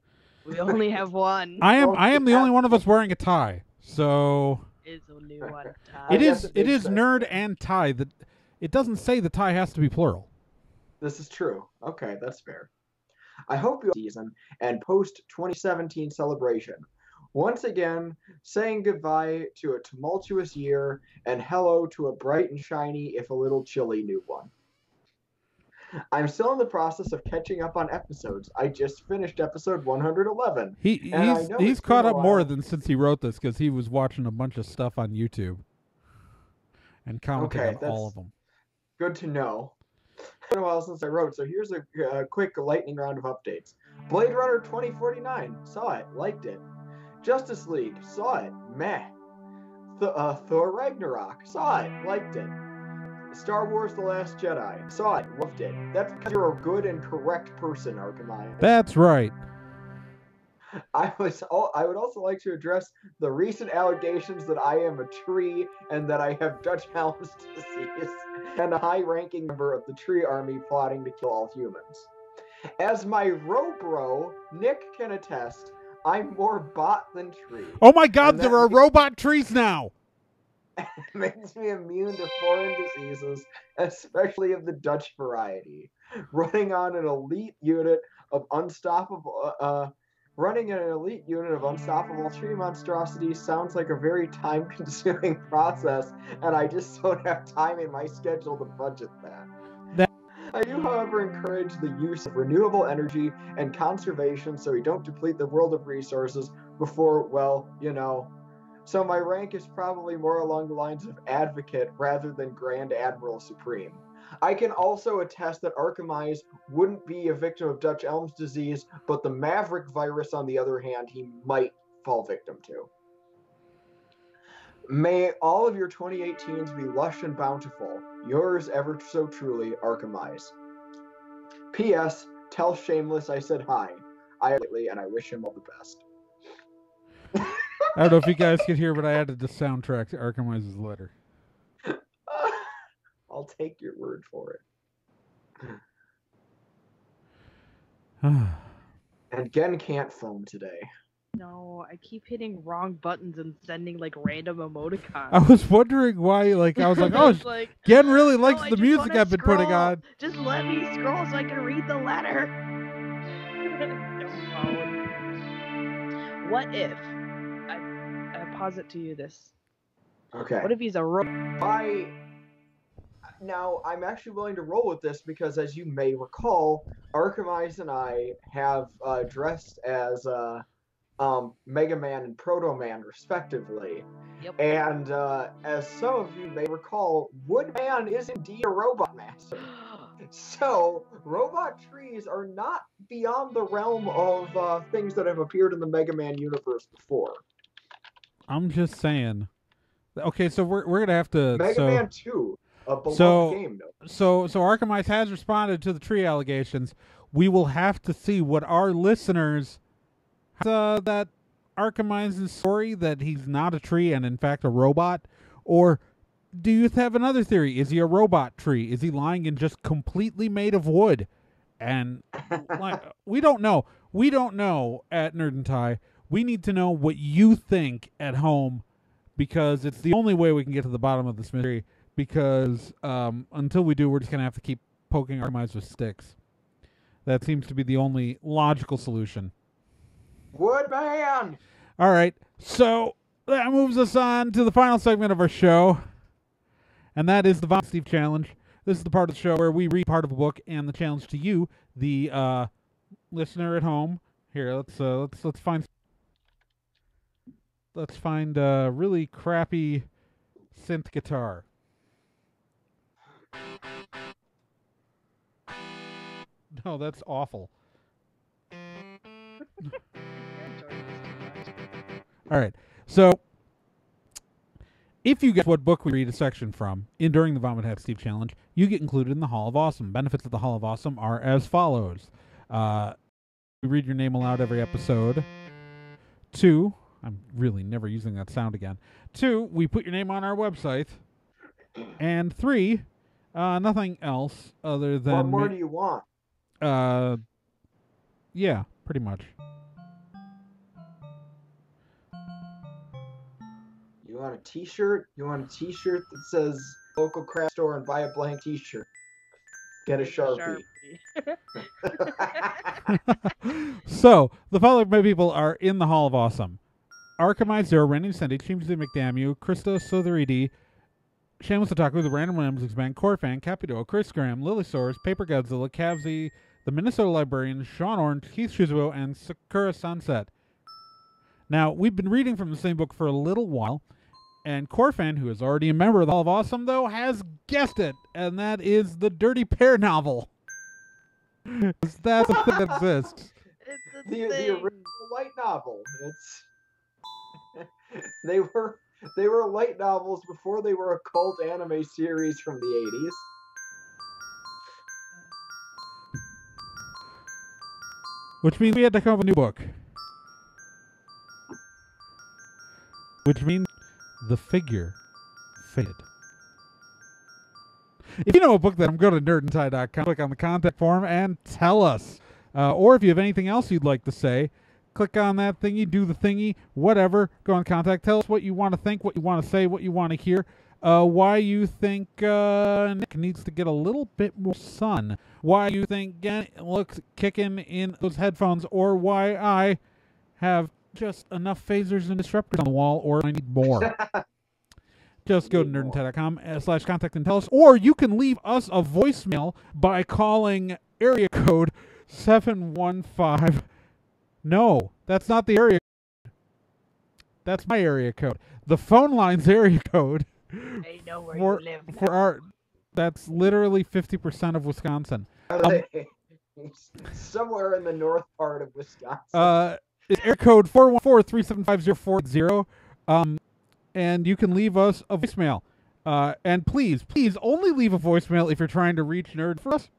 We only have one. I am the only one of us wearing a tie, so... Is only one tie. It is nerd and tie. It doesn't say the tie has to be plural. This is true. Okay, that's fair. I hope you season and post 2017 celebration. Once again, saying goodbye to a tumultuous year and hello to a bright and shiny, if a little chilly, new one. I'm still in the process of catching up on episodes. I just finished episode 111. He's caught up more than since he wrote this, because he was watching a bunch of stuff on YouTube and commenting on all of them. Good to know. It's been a while since I wrote, so here's a quick lightning round of updates. Blade Runner 2049, saw it, liked it. Justice League, saw it, meh. Thor Ragnarok, saw it, liked it. Star Wars The Last Jedi, saw it, loved it. That's because you're a good and correct person, Archimedes. That's right. I would also like to address the recent allegations that I am a tree and that I have Dutch Elm's disease and a high-ranking member of the tree army plotting to kill all humans. As my bro, Nick, can attest, I'm more bot than tree. Oh my god, there are robot trees now! Makes me immune to foreign diseases, especially of the Dutch variety. Running an elite unit of unstoppable tree monstrosities sounds like a very time-consuming process, and I just don't have time in my schedule to budget that. I do, however, encourage the use of renewable energy and conservation so we don't deplete the world of resources before, well, you know. So my rank is probably more along the lines of advocate rather than Grand Admiral Supreme. I can also attest that Archimedes wouldn't be a victim of Dutch Elm's disease, but the Maverick virus, on the other hand, he might fall victim to. May all of your 2018s be lush and bountiful. Yours ever so truly, Archimedes. P.S. Tell Shameless I said hi. And I wish him all the best. I don't know if you guys could hear, but I added the soundtrack to Archimedes' letter. I'll take your word for it. And Gen can't phone today. No, I keep hitting wrong buttons and sending like random emoticons. I was wondering why, I was like, oh, Gen really likes the music I've been putting on. Just let me scroll so I can read the letter. Don't phone. What if, I posit to you this. Okay. What if he's a robot? Now, I'm actually willing to roll with this because, as you may recall, Archimedes and I have dressed as Mega Man and Proto Man, respectively. Yep. And as some of you may recall, Woodman is indeed a robot master. So, robot trees are not beyond the realm of things that have appeared in the Mega Man universe before. I'm just saying. Okay, so we're gonna have to Mega Man 2. A beloved game, so Archimedes has responded to the tree allegations. We will have to see what our listeners that Archimide's story that he's not a tree and in fact a robot? Or do you have another theory? Is he a robot tree? Is he lying and just completely made of wood? And we don't know. We don't know at Nerd and Tie. We need to know what you think at home, because it's the only way we can get to the bottom of this mystery. Because until we do, we're just going to have to keep poking our minds with sticks. That seems to be the only logical solution. Woodman! All right. So that moves us on to the final segment of our show. And that is the Von Steve Challenge. This is the part of the show where we read part of a book, and the challenge to you, the listener at home. Here, let's find a really crappy synth guitar. No, that's awful. All right. So, if you guess what book we read a section from during the Vomit Hat Steve Challenge, you get included in the Hall of Awesome. Benefits of the Hall of Awesome are as follows. We read your name aloud every episode. 2, I'm really never using that sound again. 2, we put your name on our website. And 3, nothing else other than... What more do you want? Yeah, pretty much. You want a t-shirt? You want a t-shirt that says local craft store and buy a blank t-shirt? Get a Sharpie. So, the following people are in the Hall of Awesome. Archimide Zero, Randy Cindy, Chimsy McDamu, Krista Sotheridi, Shameless Otaku, The Random Rams Band, Corfan, Capido, Chris Graham, Lily Soares, Paper Godzilla, Cavsy, The Minnesota Librarian, Sean Orange, Keith Shizuo, and Sakura Sunset. Now, we've been reading from the same book for a little while, and Corfan, who is already a member of the Hall of Awesome, though, has guessed it, and that is the Dirty Pair novel. That's a thing that exists. It's the original light novel. They were light novels before they were a cult anime series from the 80s. Which means we had to come up with a new book. Which means the figure faded. If you know a book that I'm, go to nerdandtie.com, click on the contact form, and tell us. Or if you have anything else you'd like to say, click on that thingy, do the thingy, whatever. Go on contact. Tell us what you want to think, what you want to say, what you want to hear. Why you think Nick needs to get a little bit more sun. Why you think Gen looks kicking in those headphones. Or why I have just enough phasers and disruptors on the wall, or I need more. Just go to nerdandtie.com/contact and tell us. Or you can leave us a voicemail by calling area code 715. No, that's not the area code. That's my area code. The phone line's area code. They know where you live now. For our, that's literally 50% of Wisconsin. Somewhere in the north part of Wisconsin. It's area code 414-375-040. And you can leave us a voicemail. And please only leave a voicemail if you're trying to reach Nerd for us.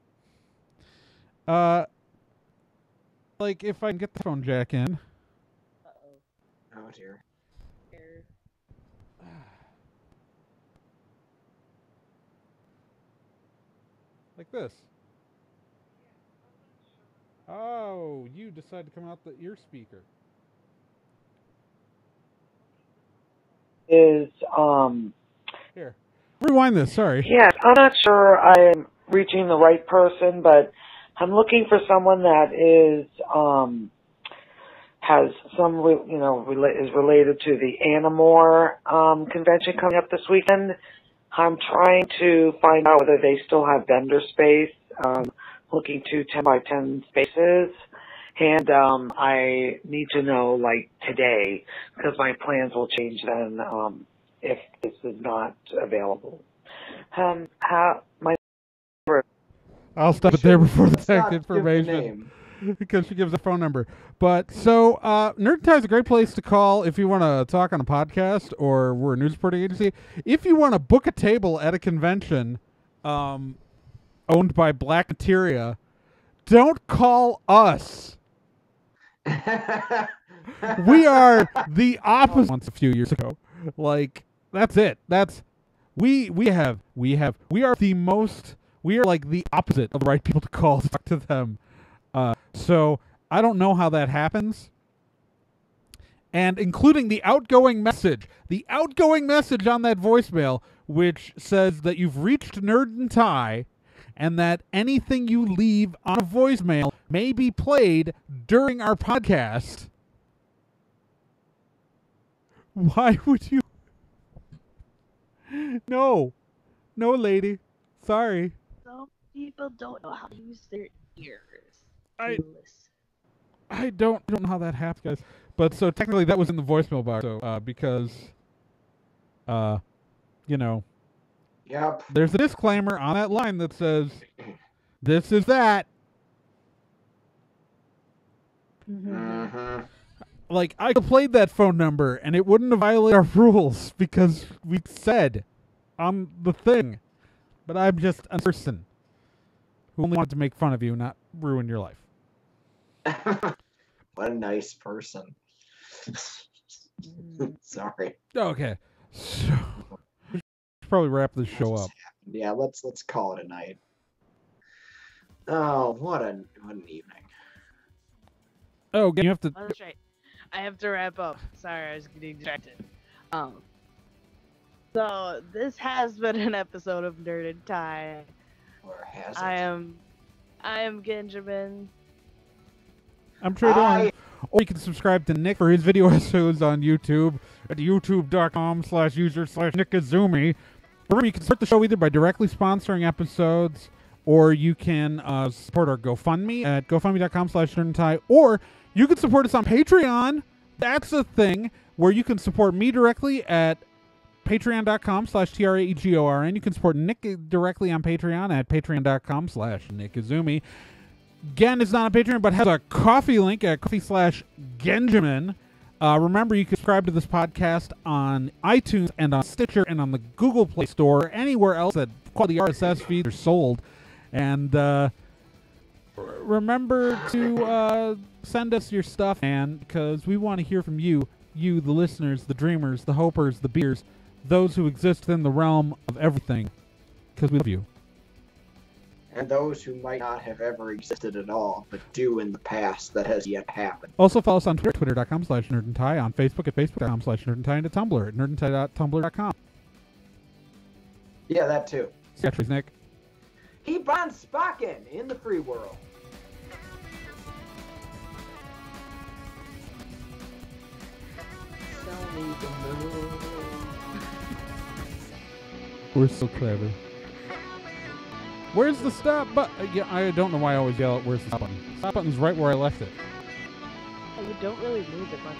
Like if I can get the phone jack in. Oh dear. Like this. Oh, you decided to come out the ear speaker. Here. Rewind this, sorry. Yes, I'm not sure I'm reaching the right person, but I'm looking for someone that is has some is related to the Animore convention coming up this weekend. I'm trying to find out whether they still have vendor space, looking to 10 by 10 spaces. And I need to know, like, today, because my plans will change then if this is not available. I'll stop it there before the tech information, because she gives a phone number. But, so, Nerd Tie is a great place to call if you want to talk on a podcast, or we're a news reporting agency. If you want to book a table at a convention owned by Black Materia, don't call us. We are the opposite once a few years ago. Like, that's it. We are like the opposite of the right people to call to talk to them. So I don't know how that happens. And including the outgoing message on that voicemail, which says that you've reached Nerd and Tie, and that anything you leave on a voicemail may be played during our podcast. Why would you? No, lady. Sorry. Some people don't know how to use their ears. I don't know how that happens, guys. But so technically that was in the voicemail box. So because, Yep. There's a disclaimer on that line that says, "This is that." Mm-hmm. Like, I played that phone number and it wouldn't have violated our rules because we said on the thing. But I'm just a person who only wanted to make fun of you, not ruin your life. What a nice person. Sorry. Okay. So, we should probably wrap this show up. Yeah, let's call it a night. Oh, what an evening. Oh, you have to. Oh, that's right. I have to wrap up. Sorry, I was getting distracted. So this has been an episode of Nerd and Tie. Or has it? I am Genjamin. I'm Trey. Or you can subscribe to Nick for his video essays on YouTube at youtube.com/user/Nickazumi. Remember, you can support the show either by directly sponsoring episodes, or you can support our GoFundMe at gofundme.com/nerdandtie, or you can support us on Patreon. That's a thing where you can support me directly at patreon.com/TRAEGORN. You can support Nick directly on Patreon at patreon.com/Nickazumi. Gen is not on Patreon, but has a coffee link at coffee/Genjamin. Remember, you can subscribe to this podcast on iTunes and on Stitcher and on the Google Play Store, anywhere else that quality RSS feeds are sold. And remember to send us your stuff, and because we want to hear from you, the listeners, the dreamers, the hopers, the beers, those who exist in the realm of everything, because we love you. And those who might not have ever existed at all, but do in the past that has yet happened. Also follow us on Twitter, twitter.com/nerdandtie, on Facebook at facebook.com/nerdandtie, and at Tumblr at nerdandtie.tumblr.com. Yeah, that too. Sketches, Nick. Keep on spocking in the free world. We're so clever. Where's the stop button? Yeah, I don't know why I always yell at where's the stop button. Stop button's right where I left it. You don't really move it much.